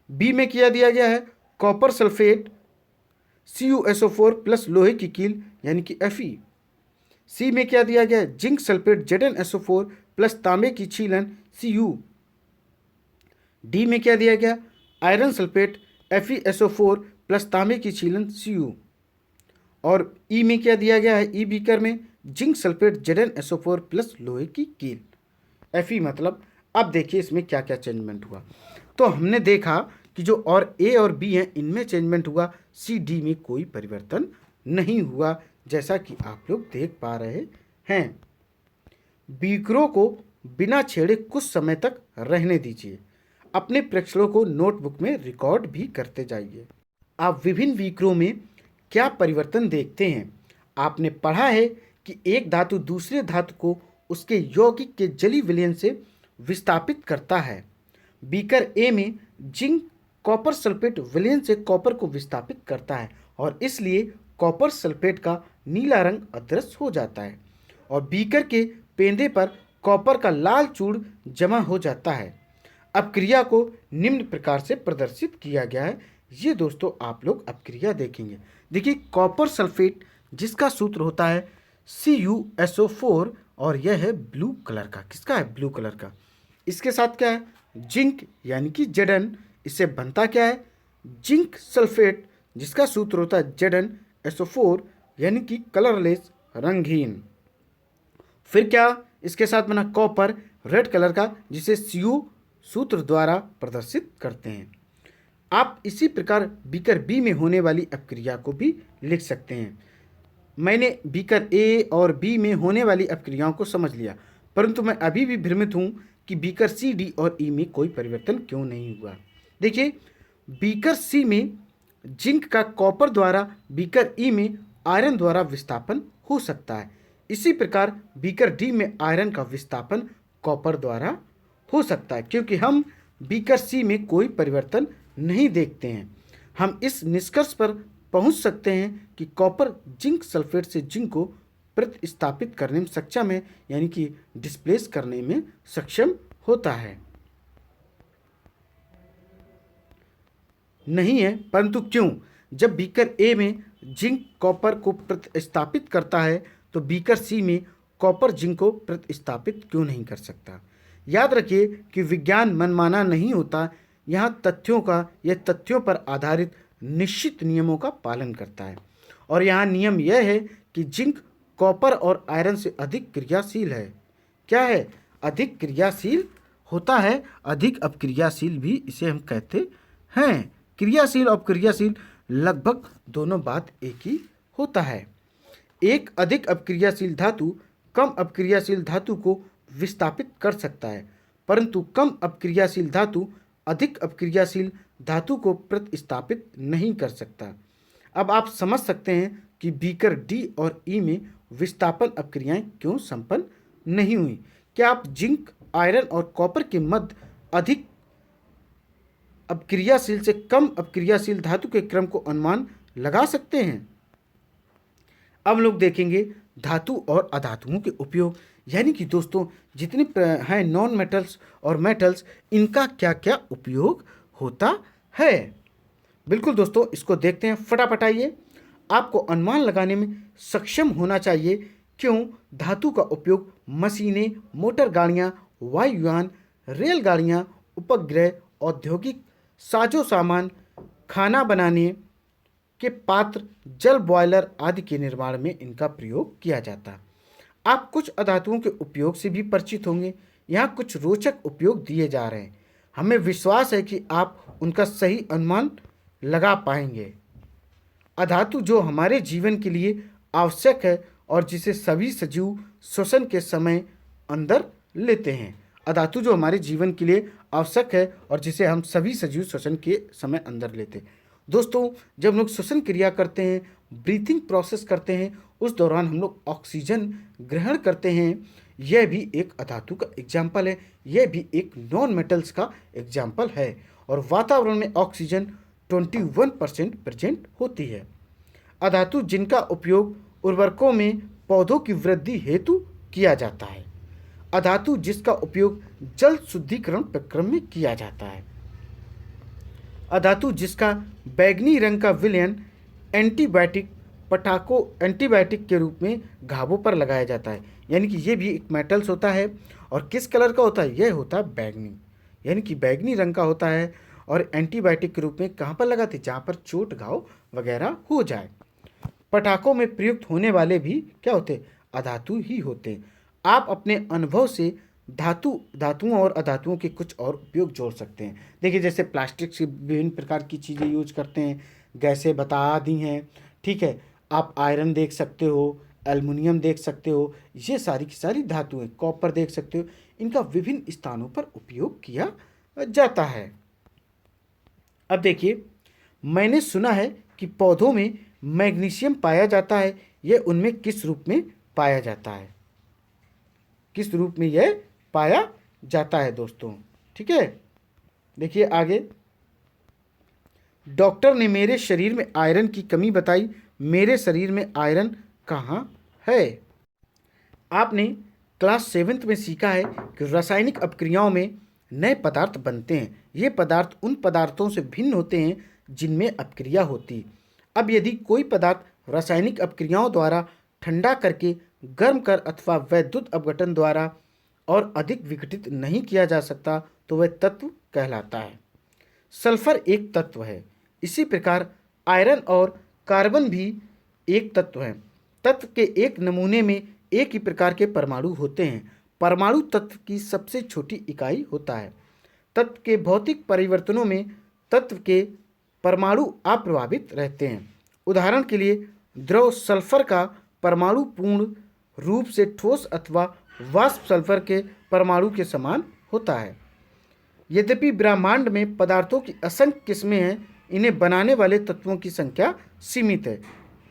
A: बी में क्या दिया गया है? कॉपर सल्फेट CuSO4 प्लस लोहे की कील यानी कि Fe। सी में क्या दिया गया है? जिंक सल्फेट ZnSO4 प्लस तांबे की छीलन Cu। डी में क्या दिया गया? आयरन सल्फेट FeSO4 प्लस तांबे की छीलन Cu। और ई में क्या दिया गया है? ई बीकर में जिंक सल्फेट ZnSO4 प्लस लोहे की कील Fe मतलब। अब देखिए इसमें क्या क्या चेंजमेंट हुआ। तो हमने देखा कि जो और ए और बी हैं इनमें चेंजमेंट हुआ, सी डी में कोई परिवर्तन नहीं हुआ, जैसा कि आप लोग देख पा रहे हैं। बीकरों को बिना छेड़े कुछ समय तक रहने दीजिए। अपने प्रेक्षणों को नोटबुक में रिकॉर्ड भी करते जाइए। आप विभिन्न बीकरों में क्या परिवर्तन देखते हैं? आपने पढ़ा है कि एक धातु दूसरे धातु को उसके यौगिक के जलीय विलयन से विस्थापित करता है। बीकर ए में जिंक कॉपर सल्फेट विलयन से कॉपर को विस्थापित करता है और इसलिए कॉपर सल्फेट का नीला रंग अदृश्य हो जाता है और बीकर के पेंदे पर कॉपर का लाल चूर्ण जमा हो जाता है। अपक्रिया को निम्न प्रकार से प्रदर्शित किया गया है। ये दोस्तों आप लोग अपक्रिया देखेंगे। देखिए कॉपर सल्फेट जिसका सूत्र होता है CuSO4 और यह है ब्लू कलर का। किसका है? ब्लू कलर का। इसके साथ क्या है? जिंक यानी कि Zn। इससे बनता क्या है? जिंक सल्फेट जिसका सूत्र होता है ZnSO4 यानी कि कलरलेस, रंगहीन। फिर क्या इसके साथ बना? कॉपर रेड कलर का, जिसे Cu सूत्र द्वारा प्रदर्शित करते हैं। आप इसी प्रकार बीकर बी में होने वाली अपक्रिया को भी लिख सकते हैं। मैंने बीकर ए और बी में होने वाली अपक्रियाओं को समझ लिया, परंतु मैं अभी भी भ्रमित हूँ कि बीकर सी, डी और ई में कोई परिवर्तन क्यों नहीं हुआ। देखिए बीकर सी में जिंक का कॉपर द्वारा बीकर ई में आयरन द्वारा विस्थापन हो सकता है। इसी प्रकार बीकर डी में आयरन का विस्थापन कॉपर द्वारा हो सकता है, क्योंकि हम बीकर सी में कोई परिवर्तन नहीं देखते हैं। हम इस निष्कर्ष पर पहुंच सकते हैं कि कॉपर जिंक सल्फेट से जिंक को प्रतिस्थापित करने में सक्षम है, यानी कि डिस्प्लेस करने में सक्षम होता है। नहीं है, परंतु क्यों? जब बीकर ए में जिंक कॉपर को प्रतिस्थापित करता है तो बीकर सी में कॉपर जिंक को प्रतिस्थापित क्यों नहीं कर सकता? याद रखिए कि विज्ञान मनमाना नहीं होता। यहाँ तथ्यों पर आधारित निश्चित नियमों का पालन करता है और यहाँ नियम यह है कि जिंक कॉपर और आयरन से अधिक क्रियाशील है। क्या है? अधिक क्रियाशील होता है। अधिक अपक्रियाशील भी इसे हम कहते हैं। क्रियाशील और क्रियाशील लगभग दोनों बात एक ही होता है। एक अधिक अपक्रियाशील धातु कम अपक्रियाशील धातु को विस्थापित कर सकता है, परंतु कम अपक्रियाशील धातु अधिक अपक्रियाशील धातु को प्रतिस्थापित नहीं कर सकता। अब आप समझ सकते हैं कि बीकर डी और ई में विस्थापन अपक्रियाएं क्यों संपन्न नहीं हुई। क्या आप जिंक, आयरन और कॉपर के मध्य अधिक अपक्रियाशील से कम अपक्रियाशील धातु के क्रम को अनुमान लगा सकते हैं? अब लोग देखेंगे धातु और अधातुओं के उपयोग, यानी कि दोस्तों जितने हैं नॉन मेटल्स और मेटल्स, इनका क्या क्या उपयोग होता है। बिल्कुल दोस्तों, इसको देखते हैं। फटाफट आइए। आपको अनुमान लगाने में सक्षम होना चाहिए क्यों धातु का उपयोग मशीनें, मोटर गाड़ियाँ, वायुयान, रेलगाड़ियाँ, उपग्रह, औद्योगिक साजो सामान, खाना बनाने के पात्र, जल बॉयलर आदि के निर्माण में इनका प्रयोग किया जाता है। आप कुछ अधातुओं के उपयोग से भी परिचित होंगे। यहाँ कुछ रोचक उपयोग दिए जा रहे हैं। हमें विश्वास है कि आप उनका सही अनुमान लगा पाएंगे। अधातु जो हमारे जीवन के लिए आवश्यक है और जिसे सभी सजीव श्वसन के समय अंदर लेते हैं। अधातु जो हमारे जीवन के लिए आवश्यक है और जिसे हम सभी सजीव श्वसन के समय अंदर लेते हैं। दोस्तों, जब हम लोग श्वसन क्रिया करते हैं, ब्रीथिंग प्रोसेस करते हैं, उस दौरान हम लोग ऑक्सीजन ग्रहण करते हैं। यह भी एक अधातु का एग्जाम्पल है, यह भी एक नॉन मेटल्स का एग्जाम्पल है। और वातावरण में ऑक्सीजन 21% प्रेजेंट होती है। अधातु जिनका उपयोग उर्वरकों में पौधों की वृद्धि हेतु किया जाता है। अधातु जिसका उपयोग जल शुद्धिकरण प्रक्रम में किया जाता है। अधातु जिसका बैंगनी रंग का विलयन एंटीबायोटिक के रूप में घावों पर लगाया जाता है। यानी कि ये भी एक मेटल्स होता है। और किस कलर का होता है? यह होता है बैंगनी, यानी कि बैंगनी रंग का होता है। और एंटीबायोटिक के रूप में कहाँ पर लगाते? जहाँ पर चोट घाव वगैरह हो जाए। पटाखों में प्रयुक्त होने वाले भी क्या होते? अधातु ही होते हैं। आप अपने अनुभव से धातुओं और अधातुओं के कुछ और उपयोग जोड़ सकते हैं। देखिए, जैसे प्लास्टिक से विभिन्न प्रकार की चीज़ें यूज करते हैं, गैसें बता दी हैं, ठीक है। आप आयरन देख सकते हो, एल्युमिनियम देख सकते हो, ये सारी की सारी धातुएं, कॉपर देख सकते हो, इनका विभिन्न स्थानों पर उपयोग किया जाता है। अब देखिए, मैंने सुना है कि पौधों में मैग्नीशियम पाया जाता है। यह उनमें किस रूप में पाया जाता है? किस रूप में यह पाया जाता है दोस्तों? ठीक है, देखिए आगे। डॉक्टर ने मेरे शरीर में आयरन की कमी बताई। मेरे शरीर में आयरन कहाँ है? आपने क्लास 7th में सीखा है कि रासायनिक अपक्रियाओं में नए पदार्थ बनते हैं। ये पदार्थ उन पदार्थों से भिन्न होते हैं जिनमें अपक्रिया होती। अब यदि कोई पदार्थ रासायनिक अपक्रियाओं द्वारा ठंडा करके गर्म कर अथवा वैद्युत अपघटन द्वारा और अधिक विघटित नहीं किया जा सकता तो वह तत्व कहलाता है। सल्फर एक तत्व है। इसी प्रकार आयरन और कार्बन भी एक तत्व है। तत्व के एक नमूने में एक ही प्रकार के परमाणु होते हैं। परमाणु तत्व की सबसे छोटी इकाई होता है। तत्व के भौतिक परिवर्तनों में तत्व के परमाणु अप्रभावित रहते हैं। उदाहरण के लिए द्रव सल्फर का परमाणु पूर्ण रूप से ठोस अथवा वाष्प सल्फर के परमाणु के समान होता है। यद्यपि ब्रह्मांड में पदार्थों की असंख्य किस्में हैं, इन्हें बनाने वाले तत्वों की संख्या सीमित है।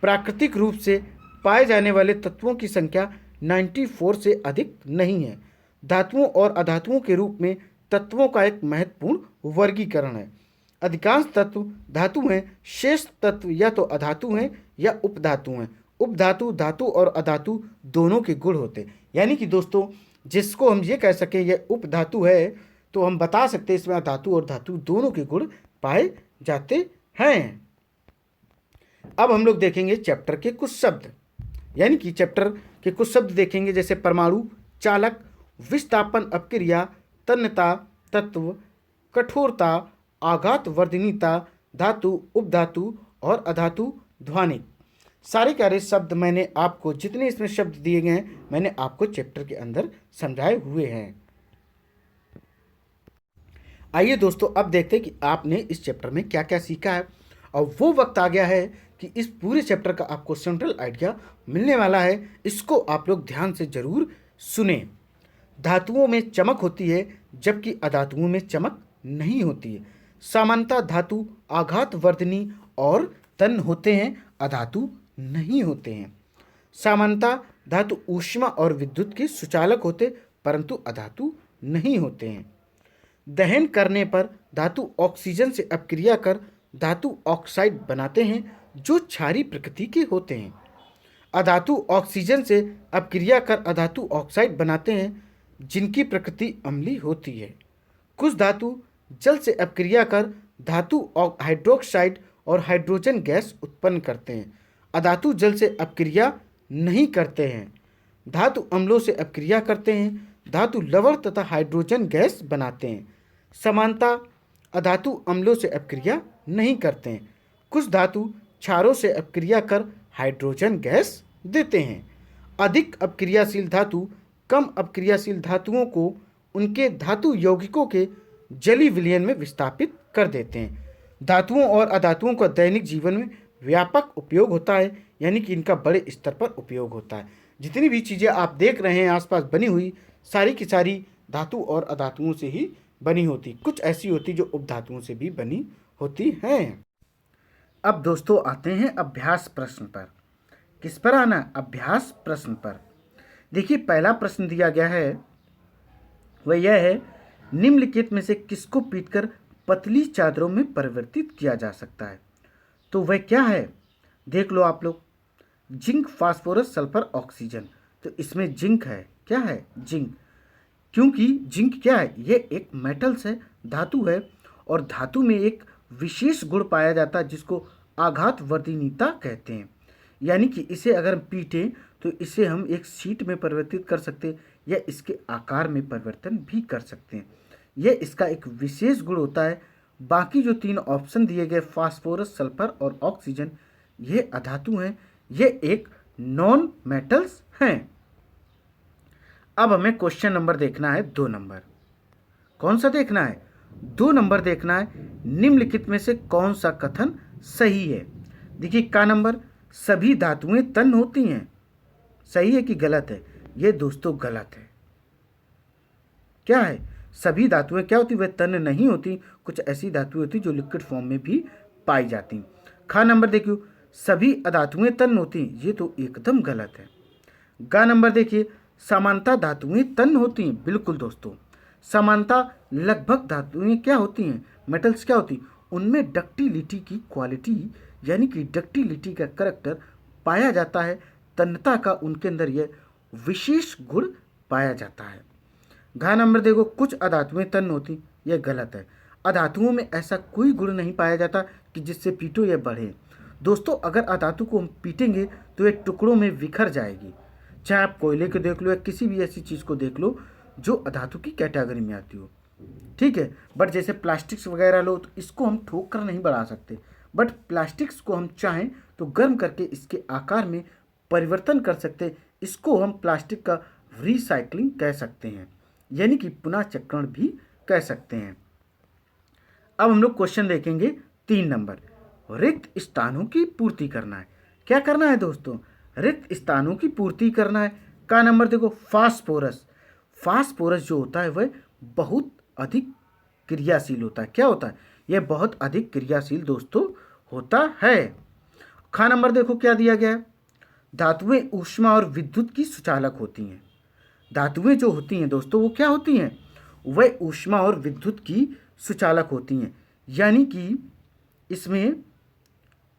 A: प्राकृतिक रूप से पाए जाने वाले तत्वों की संख्या 94 से अधिक नहीं है। धातुओं और अधातुओं के रूप में तत्वों का एक महत्वपूर्ण वर्गीकरण है। अधिकांश तत्व धातु हैं, शेष तत्व या तो अधातु हैं या उपधातु हैं। उपधातु धातु और अधातु दोनों के गुण होते हैं। यानी कि दोस्तों, जिसको हम ये कह सकें यह उपधातु है, तो हम बता सकते हैं इसमें धातु और धातु दोनों के गुण पाए जाते हैं। अब हम लोग देखेंगे चैप्टर के कुछ शब्द, यानी कि चैप्टर के कुछ शब्द देखेंगे, जैसे परमाणु, चालक, विस्थापन अपक्रिया, तन्यता, तत्व, कठोरता, आघात वर्धनीयता, धातु, उपधातु और अधातु, ध्वनिक। सारे के सारे शब्द मैंने आपको, जितने इसमें शब्द दिए गए हैं, मैंने आपको चैप्टर के अंदर समझाए हुए हैं। आइए दोस्तों, अब देखते हैं कि आपने इस चैप्टर में क्या क्या सीखा है। और वो वक्त आ गया है कि इस पूरे चैप्टर का आपको सेंट्रल आइडिया मिलने वाला है। इसको आप लोग ध्यान से जरूर सुने। धातुओं में चमक होती है जबकि अधातुओं में चमक नहीं होती है। सामान्यतः धातु आघात वर्धनी और तन होते हैं, अधातु नहीं होते हैं। सामान्यतः धातु ऊष्मा और विद्युत के सुचालक होते, परंतु अधातु नहीं होते हैं। दहन करने पर धातु ऑक्सीजन से अपक्रिया कर धातु ऑक्साइड बनाते हैं जो क्षारीय प्रकृति के होते हैं। अधातु ऑक्सीजन से अपक्रिया कर अधातु ऑक्साइड बनाते हैं जिनकी प्रकृति अम्लीय होती है। कुछ धातु जल से अपक्रिया कर धातु हाइड्रोक्साइड और हाइड्रोजन गैस उत्पन्न करते हैं। अधातु जल से अपक्रिया नहीं करते हैं, धातु अम्लों से अपक्रिया करते हैं। धातु लवण तथा हाइड्रोजन गैस बनाते हैं। समानता, अधातु अम्लों से अपक्रिया नहीं करते हैं। कुछ धातु क्षारों से अपक्रिया कर हाइड्रोजन गैस देते हैं। अधिक अपक्रियाशील धातु कम अपक्रियाशील धातुओं को उनके धातु यौगिकों के जलीय विलयन में विस्थापित कर देते हैं। धातुओं और अधातुओं का दैनिक जीवन में व्यापक उपयोग होता है, यानी कि इनका बड़े स्तर पर उपयोग होता है। जितनी भी चीज़ें आप देख रहे हैं आसपास बनी हुई, सारी की सारी धातु और अधातुओं से ही बनी होती। कुछ ऐसी होती जो उपधातुओं से भी बनी होती हैं। अब दोस्तों आते हैं अभ्यास प्रश्न पर। किस पर आना? अभ्यास प्रश्न पर। देखिए पहला प्रश्न दिया गया है वह यह है, निम्नलिखित में से किसको पीटकर पतली चादरों में परिवर्तित किया जा सकता है? तो वह क्या है? देख लो आप लोग, जिंक, फास्फोरस, सल्फर, ऑक्सीजन। तो इसमें जिंक है। क्या है? जिंक। क्योंकि जिंक क्या है? ये एक मेटल्स है, धातु है, और धातु में एक विशेष गुण पाया जाता है जिसको आघातवर्धनीयता कहते हैं। यानी कि इसे अगर हम पीटें तो इसे हम एक शीट में परिवर्तित कर सकते हैं या इसके आकार में परिवर्तन भी कर सकते हैं। यह इसका एक विशेष गुण होता है। बाकी जो तीन ऑप्शन दिए गए, फास्फोरस, सल्फर और ऑक्सीजन, ये अधातु हैं, ये एक नॉन मेटल्स हैं। अब हमें क्वेश्चन नंबर देखना है 2 नंबर। कौन सा देखना है? 2 नंबर देखना है। निम्नलिखित में से कौन सा कथन सही है? देखिए का नंबर, सभी धातुएं तन होती हैं। सही है कि गलत है? ये दोस्तों गलत है। क्या है? सभी धातुएं क्या होती? वह तन नहीं होती। कुछ ऐसी धातुएं होती जो लिक्विड फॉर्म में भी पाई जाती। खा नंबर देखियो, सभी अधातुएं तन होती। ये तो एकदम गलत है। गा नंबर देखिए, समानता धातुएं तन होती हैं। बिल्कुल दोस्तों, समानता लगभग धातुएं क्या होती हैं? मेटल्स क्या होती? उनमें डक्टिलिटी की क्वालिटी, यानी कि डक्टिलिटी का करैक्टर पाया जाता है। तन्यता का उनके अंदर यह विशेष गुण पाया जाता है। घा नंबर देखो, कुछ अधातुएं तन होती। यह गलत है। अधातुओं में ऐसा कोई गुण नहीं पाया जाता कि जिससे पीटो यह बढ़े। दोस्तों, अगर अधातु को हम पीटेंगे तो ये टुकड़ों में बिखर जाएगी। चाहे आप कोयले को देख लो या किसी भी ऐसी चीज़ को देख लो जो अधातु की कैटेगरी में आती हो। ठीक है, बट जैसे प्लास्टिक्स वगैरह लो तो इसको हम ठोक कर नहीं बढ़ा सकते, बट प्लास्टिक्स को हम चाहें तो गर्म करके इसके आकार में परिवर्तन कर सकते। इसको हम प्लास्टिक का रिसाइकलिंग कह सकते हैं, यानी कि पुनः चक्रण भी कह सकते हैं। अब हम लोग क्वेश्चन देखेंगे 3 नंबर। रिक्त स्थानों की पूर्ति करना है। क्या करना है दोस्तों? रिक्त स्थानों की पूर्ति करना है। का नंबर देखो, फास्फोरस। फास्फोरस जो होता है वह बहुत अधिक क्रियाशील होता है। क्या होता है? यह बहुत अधिक क्रियाशील दोस्तों होता है। खा नंबर देखो क्या दिया गया है, धातुएं ऊष्मा और विद्युत की सुचालक होती हैं। धातुएं जो होती हैं दोस्तों वो क्या होती हैं? वह ऊष्मा और विद्युत की सुचालक होती हैं। यानी कि इसमें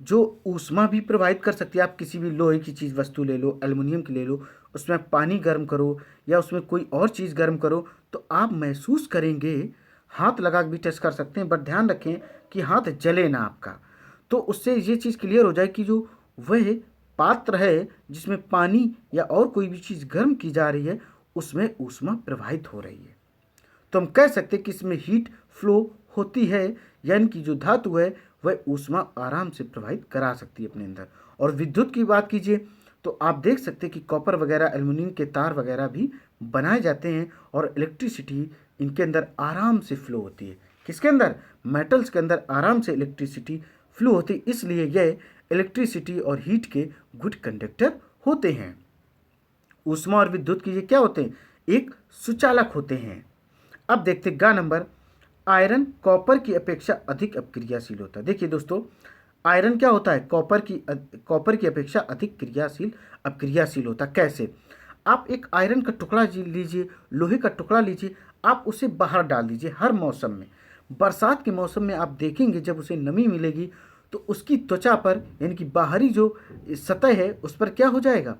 A: जो ऊष्मा भी प्रवाहित कर सकती है। आप किसी भी लोहे की चीज़ वस्तु ले लो, एल्युमिनियम की ले लो, उसमें पानी गर्म करो या उसमें कोई और चीज़ गर्म करो तो आप महसूस करेंगे, हाथ लगा के भी टेस्ट कर सकते हैं, बट ध्यान रखें कि हाथ जले ना आपका। तो उससे ये चीज़ क्लियर हो जाए कि जो वह पात्र है जिसमें पानी या और कोई भी चीज़ गर्म की जा रही है उसमें ऊष्मा प्रवाहित हो रही है। तो हम कह सकते हैं कि इसमें हीट फ्लो होती है, यानी कि जो धातु है वह ऊष्मा आराम से प्रवाहित करा सकती है अपने अंदर। और विद्युत की बात कीजिए तो आप देख सकते हैं कि कॉपर वगैरह, एल्युमिनियम के तार वगैरह भी बनाए जाते हैं और इलेक्ट्रिसिटी इनके अंदर आराम से फ्लो होती है। किसके अंदर? मेटल्स के अंदर आराम से इलेक्ट्रिसिटी फ्लो होती है, इसलिए यह इलेक्ट्रिसिटी और हीट के गुड कंडक्टर होते हैं। ऊष्मा और विद्युत के ये क्या होते हैं? एक सुचालक होते हैं। अब देखते हैं गा नंबर, आयरन कॉपर की अपेक्षा अधिक अपक्रियाशील होता है। देखिए दोस्तों, आयरन क्या होता है? कॉपर की अपेक्षा अधिक अपक्रियाशील होता है। कैसे? आप एक आयरन का टुकड़ा लीजिए, लोहे का टुकड़ा लीजिए, आप उसे बाहर डाल दीजिए हर मौसम में। बरसात के मौसम में आप देखेंगे जब उसे नमी मिलेगी तो उसकी त्वचा पर, यानी कि बाहरी जो सतह है उस पर क्या हो जाएगा?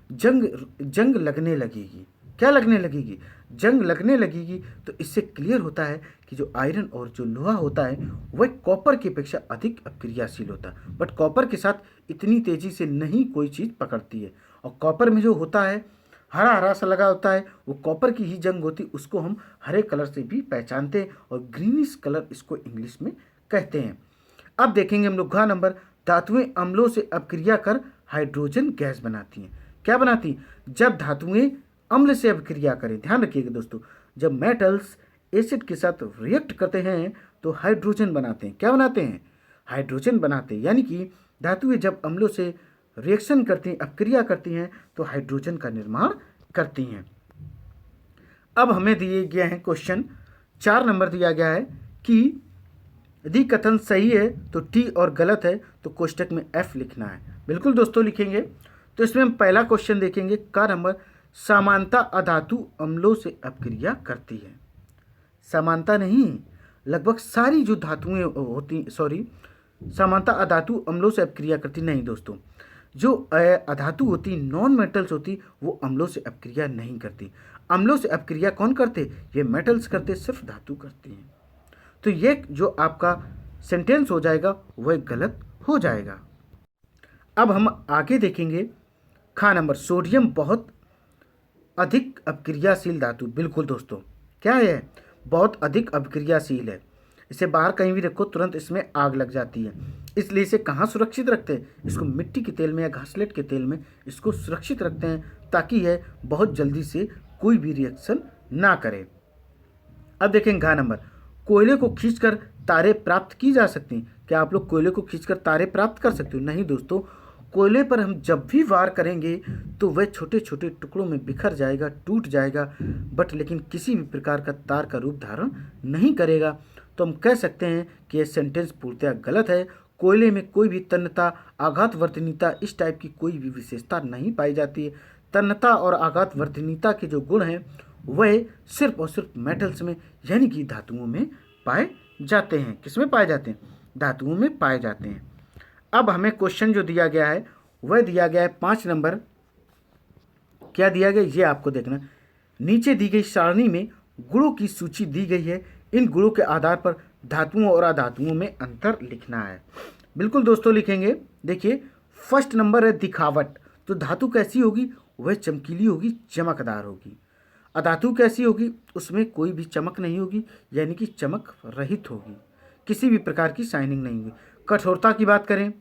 A: जंग लगने लगेगी। क्या लगने लगेगी? जंग लगने लगेगी। तो इससे क्लियर होता है कि जो आयरन और जो लोहा होता है वह कॉपर की अपेक्षा अधिक अपक्रियाशील होता है, बट कॉपर के साथ इतनी तेजी से नहीं कोई चीज़ पकड़ती है। और कॉपर में जो होता है हरा हरा सा लगा होता है, वो कॉपर की ही जंग होती, उसको हम हरे कलर से भी पहचानते हैं और ग्रीनिश कलर इसको इंग्लिश में कहते हैं। अब देखेंगे हम लोग घ नंबर, धातुएं अम्लों से अपक्रिया कर हाइड्रोजन गैस बनाती हैं। क्या बनाती? जब धातुएं अम्ल से अपक्रिया करें, ध्यान रखिएगा दोस्तों, जब मेटल्स एसिड के साथ रिएक्ट करते हैं तो हाइड्रोजन बनाते हैं। क्या बनाते हैं? हाइड्रोजन बनाते हैं। यानी कि धातुएं जब अम्लों से रिएक्शन करती हैं, अपक्रिया करती हैं, तो हाइड्रोजन का निर्माण करती हैं। अब हमें दिए गए हैं क्वेश्चन 4 नंबर दिया गया है कि यदि कथन सही है तो टी और गलत है तो कोष्टक में एफ लिखना है। बिल्कुल दोस्तों लिखेंगे। तो इसमें हम पहला क्वेश्चन देखेंगे का नंबर, समानता अधातु अम्लों से अपक्रिया करती है। समानता नहीं, लगभग सारी जो धातुएं होती, सॉरी, समानता अधातु अम्लों से अपक्रिया करती नहीं दोस्तों। जो अधातु होती, नॉन मेटल्स होती, वो अम्लों से अपक्रिया नहीं करती। अम्लों से अपक्रिया कौन करते? ये मेटल्स करते, सिर्फ धातु करती हैं। तो ये जो आपका सेंटेंस हो जाएगा वह गलत हो जाएगा। अब हम आगे देखेंगे खा नंबर, सोडियम बहुत अधिक अपक्रियाशील धातु। बिल्कुल दोस्तों, क्या है? बहुत अधिक अपक्रियाशील है। इसे बाहर कहीं भी रखो तुरंत इसमें आग लग जाती है। इसलिए इसे कहाँ सुरक्षित रखते हैं? इसको मिट्टी के तेल में या घासलेट के तेल में इसको सुरक्षित रखते हैं, ताकि यह बहुत जल्दी से कोई भी रिएक्शन ना करे। अब देखें घा नंबर, कोयले को खींचकर तारे प्राप्त की जा सकती हैं। क्या आप लोग कोयले को खींचकर तारे प्राप्त कर सकते हो? नहीं दोस्तों, कोयले पर हम जब भी वार करेंगे तो वह छोटे छोटे टुकड़ों में बिखर जाएगा, टूट जाएगा, बट लेकिन किसी भी प्रकार का तार का रूप धारण नहीं करेगा। तो हम कह सकते हैं कि यह सेंटेंस पूर्णतः गलत है। कोयले में कोई भी तन्यता, आघातवर्धनीयता, इस टाइप की कोई भी विशेषता नहीं पाई जाती है। तन्यता और आघातवर्धनीयता के जो गुण हैं वह सिर्फ और सिर्फ मेटल्स में, यानी कि धातुओं में पाए जाते हैं। किसमें पाए जाते हैं? धातुओं में पाए जाते हैं। अब हमें क्वेश्चन जो दिया गया है वह दिया गया है 5 नंबर। क्या दिया गया ये आपको देखना। नीचे दी गई सारणी में गुणों की सूची दी गई है। इन गुणों के आधार पर धातुओं और अधातुओं में अंतर लिखना है। बिल्कुल दोस्तों लिखेंगे। देखिए, फर्स्ट नंबर है दिखावट। तो धातु कैसी होगी? वह चमकीली होगी, चमकदार होगी। अधातु कैसी होगी? उसमें कोई भी चमक नहीं होगी, यानी कि चमक रहित होगी, किसी भी प्रकार की शाइनिंग नहीं होगी। कठोरता की बात करें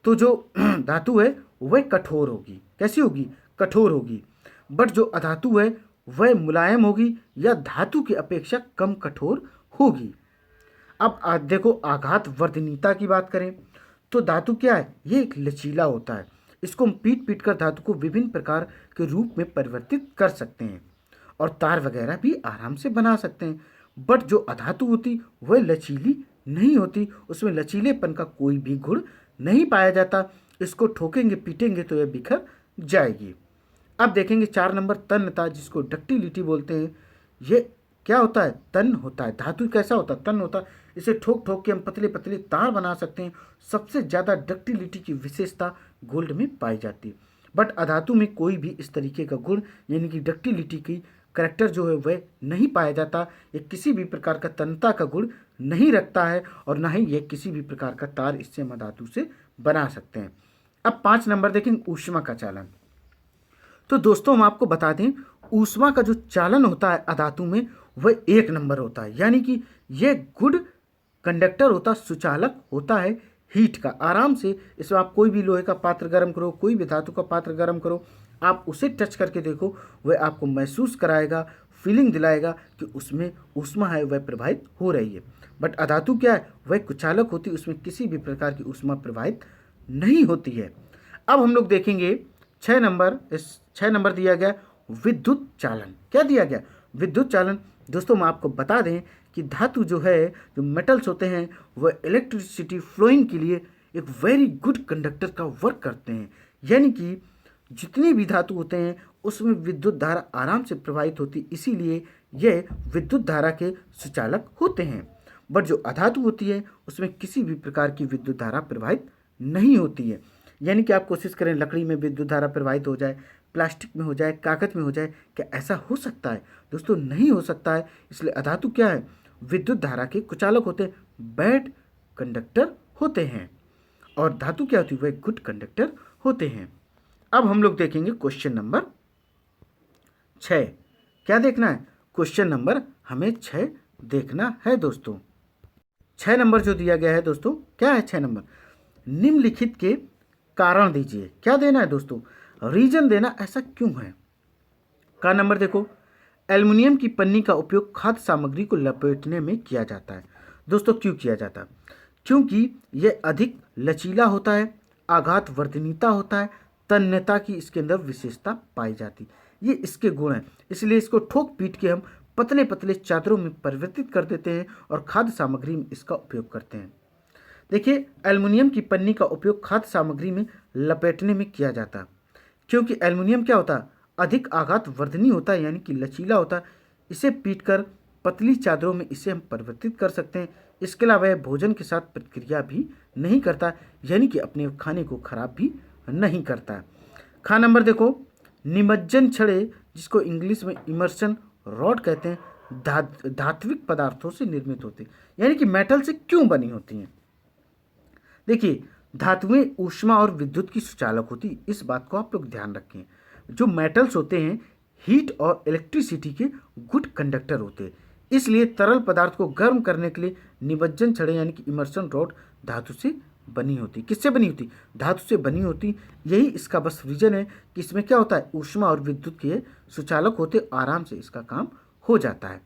A: तो जो धातु है वह कठोर होगी। कैसी होगी? कठोर होगी। बट जो अधातु है वह मुलायम होगी या धातु की अपेक्षा कम कठोर होगी। अब देखो, आघात वर्धनीयता की बात करें तो धातु क्या है? ये एक लचीला होता है। इसको हम पीट पीट कर धातु को विभिन्न प्रकार के रूप में परिवर्तित कर सकते हैं और तार वगैरह भी आराम से बना सकते हैं। बट जो अधातु होती वह लचीली नहीं होती, उसमें लचीलेपन का कोई भी गुण नहीं पाया जाता। इसको ठोकेंगे पीटेंगे तो यह बिखर जाएगी। अब देखेंगे 4 नंबर, तन्यता, जिसको डक्टिलिटी बोलते हैं। ये क्या होता है? तन होता है। धातु कैसा होता है? तन होता है। इसे ठोक ठोक के हम पतले पतले तार बना सकते हैं। सबसे ज़्यादा डक्टिलिटी की विशेषता गोल्ड में पाई जाती है। बट अधातु में कोई भी इस तरीके का गुण, यानी कि डक्टिलिटी की करैक्टर जो है वह नहीं पाया जाता। ये किसी भी प्रकार का तन्यता का गुण नहीं रखता है और ना ही यह किसी भी प्रकार का तार इससे हम धातु से बना सकते हैं। अब 5 नंबर देखें, ऊष्मा का चालन। तो दोस्तों हम आपको बता दें, ऊष्मा का जो चालन होता है अधातु में वह 1 नंबर होता है। यानी कि यह गुड कंडक्टर होता, सुचालक होता है हीट का। आराम से इसमें आप कोई भी लोहे का पात्र गर्म करो, कोई भी धातु का पात्र गर्म करो, आप उसे टच करके देखो, वह आपको महसूस कराएगा, फीलिंग दिलाएगा कि उसमें ऊष्मा है वह प्रवाहित हो रही है। बट अधातु क्या है? वह कुचालक होती, उसमें किसी भी प्रकार की ऊष्मा प्रवाहित नहीं होती है। अब हम लोग देखेंगे 6 नंबर। इस 6 नंबर दिया गया विद्युत चालन। क्या दिया गया? विद्युत चालन। दोस्तों हम आपको बता दें कि धातु जो है, जो मेटल्स होते हैं, वह इलेक्ट्रिसिटी फ्लोइंग के लिए एक वेरी गुड कंडक्टर का वर्क करते हैं। यानी कि जितनी भी धातु होते हैं उसमें विद्युत धारा आराम से प्रवाहित होती, इसीलिए यह विद्युत धारा के सुचालक होते हैं। बट जो अधातु होती है उसमें किसी भी प्रकार की विद्युत धारा प्रवाहित नहीं होती है। यानी कि आप कोशिश करें लकड़ी में विद्युत धारा प्रवाहित हो जाए, प्लास्टिक में हो जाए, कागज में हो जाए, क्या ऐसा हो सकता है? दोस्तों नहीं हो सकता है। इसलिए अधातु क्या है? विद्युत धारा के कुचालक होते हैं, बैड कंडक्टर होते हैं। और धातु क्या होती है? वह गुड कंडक्टर होते हैं। अब हम लोग देखेंगे क्वेश्चन नंबर 6। क्या देखना है? क्वेश्चन नंबर हमें 6 देखना है दोस्तों। 6 नंबर जो दिया गया है दोस्तों, क्या है 6 नंबर? निम्नलिखित के कारण दीजिए। क्या देना है दोस्तों? रीजन देना, ऐसा क्यों है। का नंबर देखो, एल्युमिनियम की पन्नी का उपयोग खाद्य सामग्री को लपेटने में किया जाता है। दोस्तों क्यों किया जाता है? क्योंकि यह अधिक लचीला होता है, आघात वर्धनीयता होता है, तन्यता की इसके अंदर विशेषता पाई जाती, ये इसके गुण हैं। इसलिए इसको ठोक पीट के हम पतले पतले चादरों में परिवर्तित कर देते हैं और खाद्य सामग्री में इसका उपयोग करते हैं। देखिए, एल्युमिनियम की पन्नी का उपयोग खाद्य सामग्री में लपेटने में किया जाता है क्योंकि एल्युमिनियम क्या होता है? अधिक आघात वर्धनीय होता है, यानी कि लचीला होता है। इसे पीटकर पतली चादरों में इसे हम परिवर्तित कर सकते हैं। इसके अलावा यह भोजन के साथ प्रतिक्रिया भी नहीं करता, यानी कि अपने खाने को खराब भी नहीं करता है। खा नंबर देखो, निमज्जन छड़े, जिसको इंग्लिश में इमर्शन रॉड कहते हैं, धात्विक पदार्थों से निर्मित होते हैं, यानी कि मेटल से क्यों बनी होती हैं। देखिए, धातुएं ऊष्मा और विद्युत की सुचालक होती, इस बात को आप लोग ध्यान रखें। जो मेटल्स होते हैं हीट और इलेक्ट्रिसिटी के गुड कंडक्टर होते हैं, इसलिए तरल पदार्थ को गर्म करने के लिए निमज्जन छड़े यानी कि इमर्शन रॉड धातु से बनी होती। किससे बनी होती? धातु से बनी होती। यही इसका बस रीजन है कि इसमें क्या होता है? ऊष्मा और विद्युत के सुचालक होते, आराम से इसका काम हो जाता है।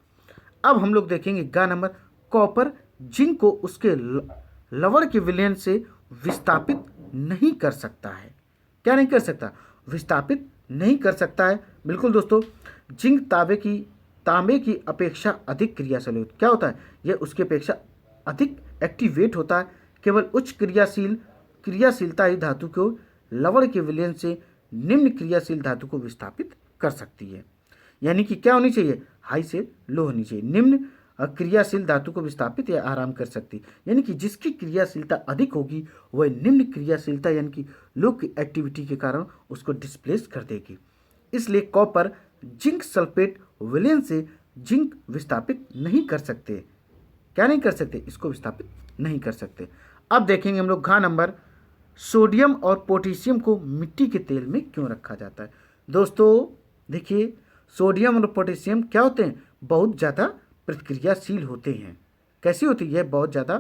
A: अब हम लोग देखेंगे गा नंबर, कॉपर जिंक को उसके लवण के विलयन से विस्थापित नहीं कर सकता है। क्या नहीं कर सकता? विस्थापित नहीं कर सकता है। बिल्कुल दोस्तों, जिंक तांबे की अपेक्षा अधिक क्रियाशील होता है। क्या होता है? यह उसकी अपेक्षा अधिक एक्टिवेट होता है। केवल उच्च क्रियाशीलता ही धातु को लवण के विलयन से निम्न क्रियाशील धातु को विस्थापित कर सकती है। यानी कि क्या होनी चाहिए? हाई से लो होनी चाहिए। निम्न क्रियाशील धातु को विस्थापित या आराम कर सकती, यानी कि जिसकी क्रियाशीलता अधिक होगी वह निम्न क्रियाशीलता यानी कि लो एक्टिविटी के कारण उसको डिस्प्लेस कर देगी। इसलिए कॉपर जिंक सल्फेट विलयन से जिंक विस्थापित नहीं कर सकते। क्या नहीं कर सकते? इसको विस्थापित नहीं कर सकते। अब देखेंगे हम लोग घ नंबर, सोडियम और पोटेशियम को मिट्टी के तेल में क्यों रखा जाता है। दोस्तों देखिए, सोडियम और पोटेशियम क्या होते हैं? बहुत ज़्यादा प्रतिक्रियाशील होते हैं। कैसी होती है? बहुत ज़्यादा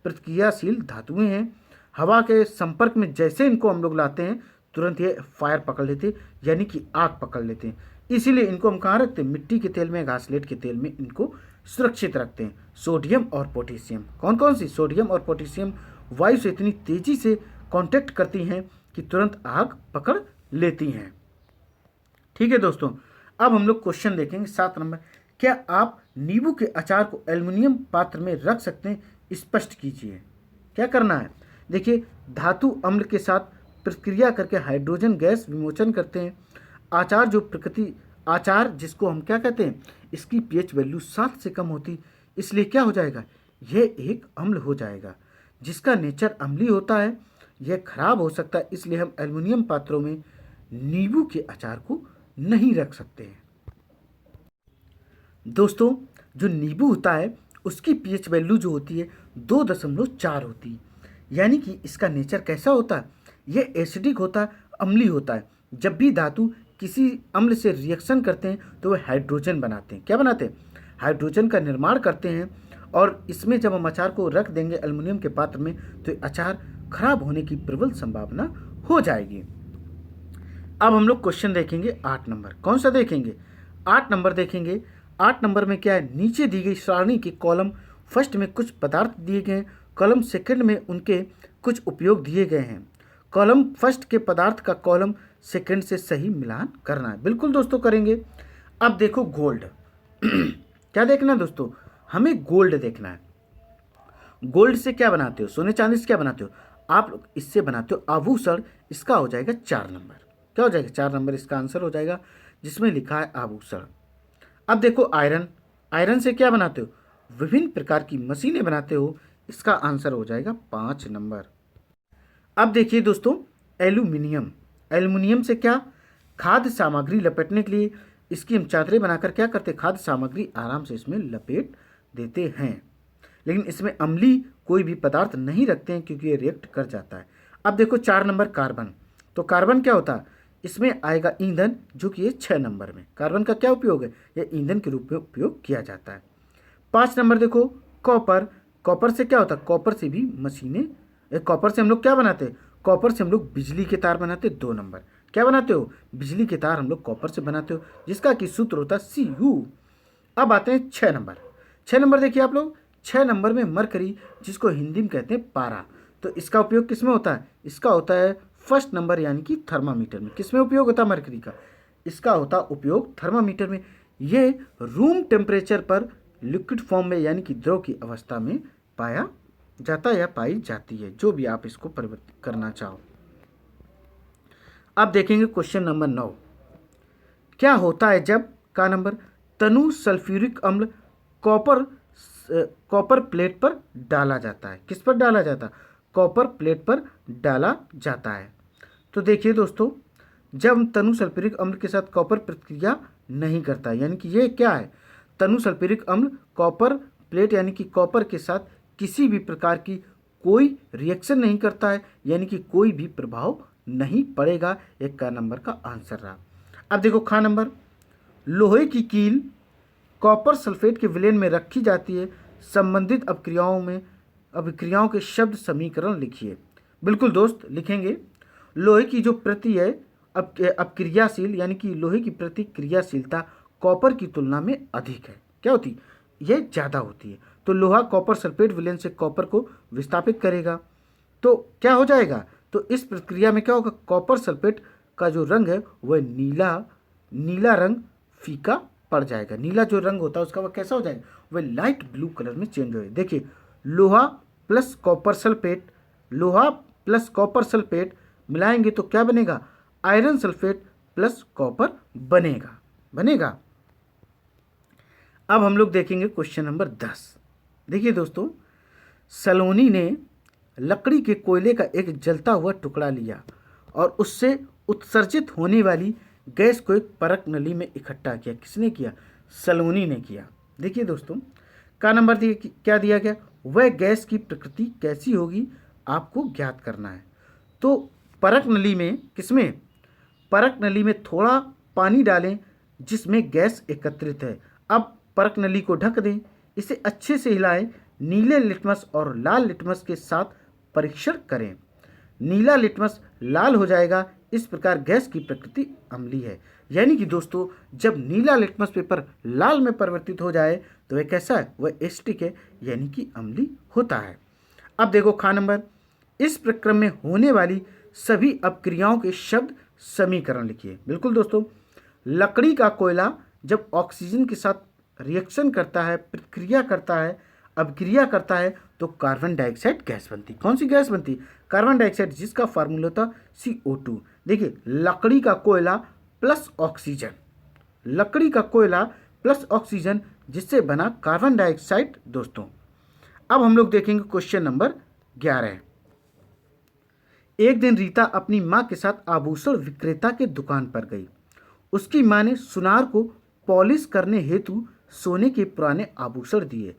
A: प्रतिक्रियाशील धातुएं हैं। हवा के संपर्क में जैसे इनको हम लोग लाते हैं, तुरंत ये फायर पकड़ लेते हैं, यानी कि आग पकड़ लेते हैं। इसीलिए इनको हम कहाँ रखते हैं? मिट्टी के तेल में, घासलेट के तेल में इनको सुरक्षित रखते हैं। सोडियम और पोटेशियम कौन कौन सी? सोडियम और पोटेशियम वायु से इतनी तेजी से कांटेक्ट करती हैं कि तुरंत आग पकड़ लेती हैं। ठीक है दोस्तों, अब हम लोग क्वेश्चन देखेंगे 7 नंबर, क्या आप नींबू के अचार को एल्युमिनियम पात्र में रख सकते हैं? स्पष्ट कीजिए। क्या करना है? देखिए, धातु अम्ल के साथ प्रतिक्रिया करके हाइड्रोजन गैस विमोचन करते हैं। आचार जिसको हम क्या कहते हैं? इसकी पीएच वैल्यू 7 से कम होती, इसलिए क्या हो जाएगा? यह एक अम्ल हो जाएगा। जिसका नेचर अम्लीय होता है यह खराब हो सकता है, इसलिए हम एल्युमिनियम पात्रों में नींबू के अचार को नहीं रख सकते हैं। दोस्तों, जो नींबू होता है उसकी पीएच वैल्यू जो होती है 2.4 होती है, यानी कि इसका नेचर कैसा होता है? यह एसिडिक होता है, अम्लीय होता है। जब भी धातु किसी अम्ल से रिएक्शन करते हैं तो वह हाइड्रोजन बनाते हैं। क्या बनाते हैं? हाइड्रोजन का निर्माण करते हैं। और इसमें जब हम अचार को रख देंगे एल्युमिनियम के पात्र में, तो अचार खराब होने की प्रबल संभावना हो जाएगी। अब हम लोग क्वेश्चन देखेंगे 8 नंबर। कौन सा देखेंगे? 8 नंबर देखेंगे। 8 नंबर में क्या है? नीचे दी गई सारणी के कॉलम फर्स्ट में कुछ पदार्थ दिए गए हैं, कॉलम सेकंड में उनके कुछ उपयोग दिए गए हैं। कॉलम फर्स्ट के पदार्थ का कॉलम सेकंड से सही मिलान करना है। बिल्कुल दोस्तों करेंगे। अब देखो गोल्ड क्या देखना है दोस्तों? हमें गोल्ड देखना है। गोल्ड से क्या बनाते हो? सोने चांदी से क्या बनाते हो? आप लोग इससे बनाते हो आभूषण। इसका हो जाएगा 4 नंबर। क्या हो जाएगा? 4 नंबर इसका आंसर हो जाएगा, जिसमें लिखा है आभूषण। अब देखो आयरन। आयरन से क्या बनाते हो? विभिन्न प्रकार की मशीनें बनाते हो। इसका आंसर हो जाएगा 5 नंबर। अब देखिए दोस्तों, एल्यूमिनियम। एल्यूमिनियम से क्या? खाद्य सामग्री लपेटने के लिए इसकी हम चादरें बनाकर क्या करते हैं? खाद्य सामग्री आराम से इसमें लपेट देते हैं। लेकिन इसमें अम्लीय कोई भी पदार्थ नहीं रखते हैं क्योंकि ये रिएक्ट कर जाता है। अब देखो 4 नंबर कार्बन। तो कार्बन क्या होता है? इसमें आएगा ईंधन, जो कि ये 6 नंबर में। कार्बन का क्या उपयोग है? यह ईंधन के रूप में उपयोग किया जाता है। 5 नंबर देखो, कॉपर। कॉपर से क्या होता है? कॉपर से भी मशीनें, कॉपर से हम लोग क्या बनाते हैं? कॉपर से हम लोग बिजली के तार बनाते हैं। 2 नंबर क्या बनाते हो? बिजली के तार हम लोग कॉपर से बनाते हो, जिसका कि सूत्र होता है Cu। अब आते हैं 6 नंबर। 6 नंबर देखिए आप लोग, 6 नंबर में मरकरी, जिसको हिंदी में कहते हैं पारा। तो इसका उपयोग किस में होता है? इसका होता है फर्स्ट नंबर यानी कि थर्मामीटर में। किस में उपयोग होता है मरकरी का? इसका होता उपयोग थर्मामीटर में। ये रूम टेम्परेचर पर लिक्विड फॉर्म में यानी कि द्रव की अवस्था में पाया जाता है या पाई जाती है, जो भी आप इसको परिवर्तित करना चाहो। अब देखेंगे क्वेश्चन नंबर 9। क्या होता है जब का नंबर तनु सल्फ्यूरिक अम्ल कॉपर प्लेट पर डाला जाता है? किस पर डाला जाता है? कॉपर प्लेट पर डाला जाता है। तो देखिए दोस्तों, जब तनु सल्फ्यूरिक अम्ल के साथ कॉपर प्रतिक्रिया नहीं करता, यानी कि ये क्या है? तनु सल्फ्यूरिक अम्ल कॉपर प्लेट यानी कि कॉपर के साथ किसी भी प्रकार की कोई रिएक्शन नहीं करता है, यानी कि कोई भी प्रभाव नहीं पड़ेगा। एक का नंबर का आंसर रहा। अब देखो खा नंबर, लोहे की कील कॉपर सल्फेट के विलयन में रखी जाती है। संबंधित अभिक्रियाओं के शब्द समीकरण लिखिए। बिल्कुल दोस्त, लिखेंगे। लोहे की जो प्रति है अपक्रियाशील, यानी कि लोहे की प्रतिक्रियाशीलता कॉपर की तुलना में अधिक है। क्या होती है? ये ज़्यादा होती है। तो लोहा कॉपर सल्फेट विलयन से कॉपर को विस्थापित करेगा, तो क्या हो जाएगा? तो इस प्रक्रिया में क्या होगा? कॉपर सल्फेट का जो रंग है वह नीला रंग फीका पड़ जाएगा। नीला जो रंग होता है उसका वह कैसा हो जाएगा? वह लाइट ब्लू कलर में चेंज हो जाएगा। देखिए, लोहा प्लस कॉपर सल्फेट मिलाएंगे तो क्या बनेगा? आयरन सल्फेट प्लस कॉपर बनेगा। अब हम लोग देखेंगे क्वेश्चन नंबर 10। देखिए दोस्तों, सलोनी ने लकड़ी के कोयले का एक जलता हुआ टुकड़ा लिया और उससे उत्सर्जित होने वाली गैस को एक परख नली में इकट्ठा किया। किसने किया? सलोनी ने किया। देखिए दोस्तों, का नंबर क्या दिया गया? वह गैस की प्रकृति कैसी होगी आपको ज्ञात करना है। तो परख नली में, किसमें? परख नली में थोड़ा पानी डालें जिसमें गैस एकत्रित है। अब परख नली को ढक दें, इसे अच्छे से हिलाएं, नीले लिटमस और लाल लिटमस के साथ परीक्षण करें। नीला लिटमस लाल हो जाएगा। इस प्रकार गैस की प्रकृति अम्लीय है। यानी कि दोस्तों, जब नीला लिटमस पेपर लाल में परिवर्तित हो जाए तो वह कैसा है? वह एसिडिक है, यानी कि अम्लीय होता है। अब देखो खा नंबर, इस प्रक्रम में होने वाली सभी अपक्रियाओं के शब्द समीकरण लिखिए। बिल्कुल दोस्तों, लकड़ी का कोयला जब ऑक्सीजन के साथ रिएक्शन करता है, प्रतिक्रिया करता है, अपक्रिया करता है, तो कार्बन डाइऑक्साइड गैस बनती। कौन सी गैस बनती? कार्बन डाइऑक्साइड, जिसका फार्मूला था CO2। देखिए, लकड़ी का कोयला प्लस ऑक्सीजन, लकड़ी का कोयला प्लस ऑक्सीजन, जिससे बना कार्बन डाइऑक्साइड। दोस्तों, अब हम लोग देखेंगे क्वेश्चन नंबर 11। एक दिन रीता अपनी माँ के साथ आभूषण विक्रेता के दुकान पर गई। उसकी माँ ने सुनार को पॉलिश करने हेतु सोने के पुराने आभूषण दिए।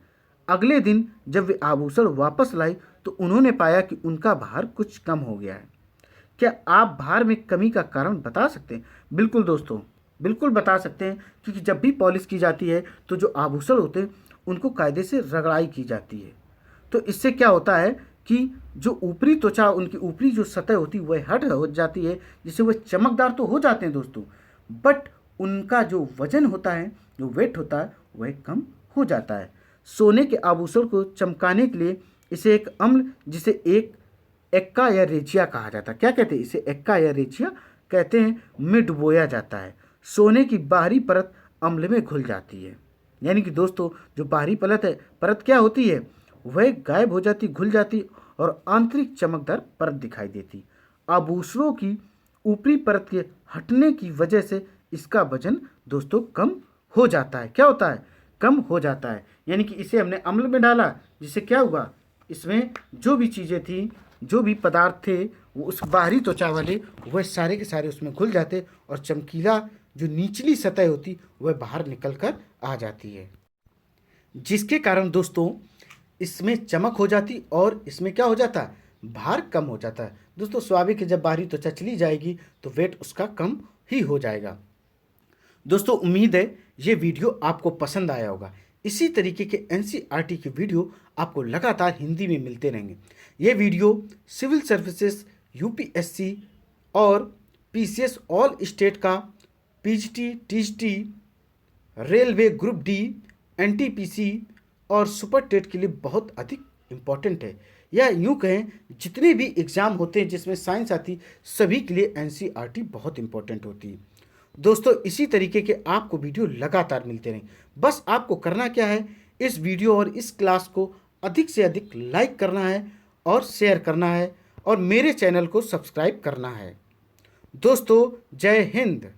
A: अगले दिन जब वे आभूषण वापस लाई तो उन्होंने पाया कि उनका भार कुछ कम हो गया है। क्या आप भार में कमी का कारण बता सकते हैं? बिल्कुल दोस्तों, बिल्कुल बता सकते हैं, क्योंकि जब भी पॉलिश की जाती है तो जो आभूषण होते हैं उनको कायदे से रगड़ाई की जाती है। तो इससे क्या होता है कि जो ऊपरी त्वचा, उनकी ऊपरी जो सतह होती है वह हट हो जाती है, जिससे वह चमकदार तो हो जाते हैं दोस्तों, बट उनका जो वजन होता है, जो वेट होता है, वह कम हो जाता है। सोने के आभूषण को चमकाने के लिए इसे एक अम्ल, जिसे एक्का या रेचिया कहा जाता है, क्या कहते हैं इसे? एक्का या रेचिया कहते हैं, में डुबोया जाता है। सोने की बाहरी परत अम्ल में घुल जाती है। यानी कि दोस्तों, जो बाहरी परत क्या होती है, वह गायब हो जाती, घुल जाती और आंतरिक चमकदार परत दिखाई देती। आभूषणों की ऊपरी परत के हटने की वजह से इसका वजन दोस्तों कम हो जाता है। क्या होता है? कम हो जाता है। यानी कि इसे हमने अम्ल में डाला, जिससे क्या हुआ? इसमें जो भी चीज़ें थी, जो भी पदार्थ थे, वो उस बाहरी त्वचा वाले वह सारे के सारे उसमें घुल जाते और चमकीला जो निचली सतह होती वह बाहर निकल कर आ जाती है, जिसके कारण दोस्तों इसमें चमक हो जाती और इसमें क्या हो जाता? भार कम हो जाता है। दोस्तों स्वाभाविक है, जब बाहरी त्वचा चली जाएगी तो वेट उसका कम ही हो जाएगा। दोस्तों उम्मीद है ये वीडियो आपको पसंद आया होगा। इसी तरीके के एनसीईआरटी की वीडियो आपको लगातार हिंदी में मिलते रहेंगे। ये वीडियो सिविल सर्विसेज, यूपीएससी और पीसीएस ऑल स्टेट का, PGT, TGT, railway group D, NTPC और सुपर टेट के लिए बहुत अधिक इम्पॉर्टेंट है। या यूँ कहें जितने भी एग्ज़ाम होते हैं जिसमें साइंस आती, सभी के लिए एनसीईआरटी बहुत इम्पॉर्टेंट होती है। दोस्तों इसी तरीके के आपको वीडियो लगातार मिलते रहें। बस आपको करना क्या है, इस वीडियो और इस क्लास को अधिक से अधिक लाइक करना है और शेयर करना है और मेरे चैनल को सब्सक्राइब करना है। दोस्तों जय हिंद।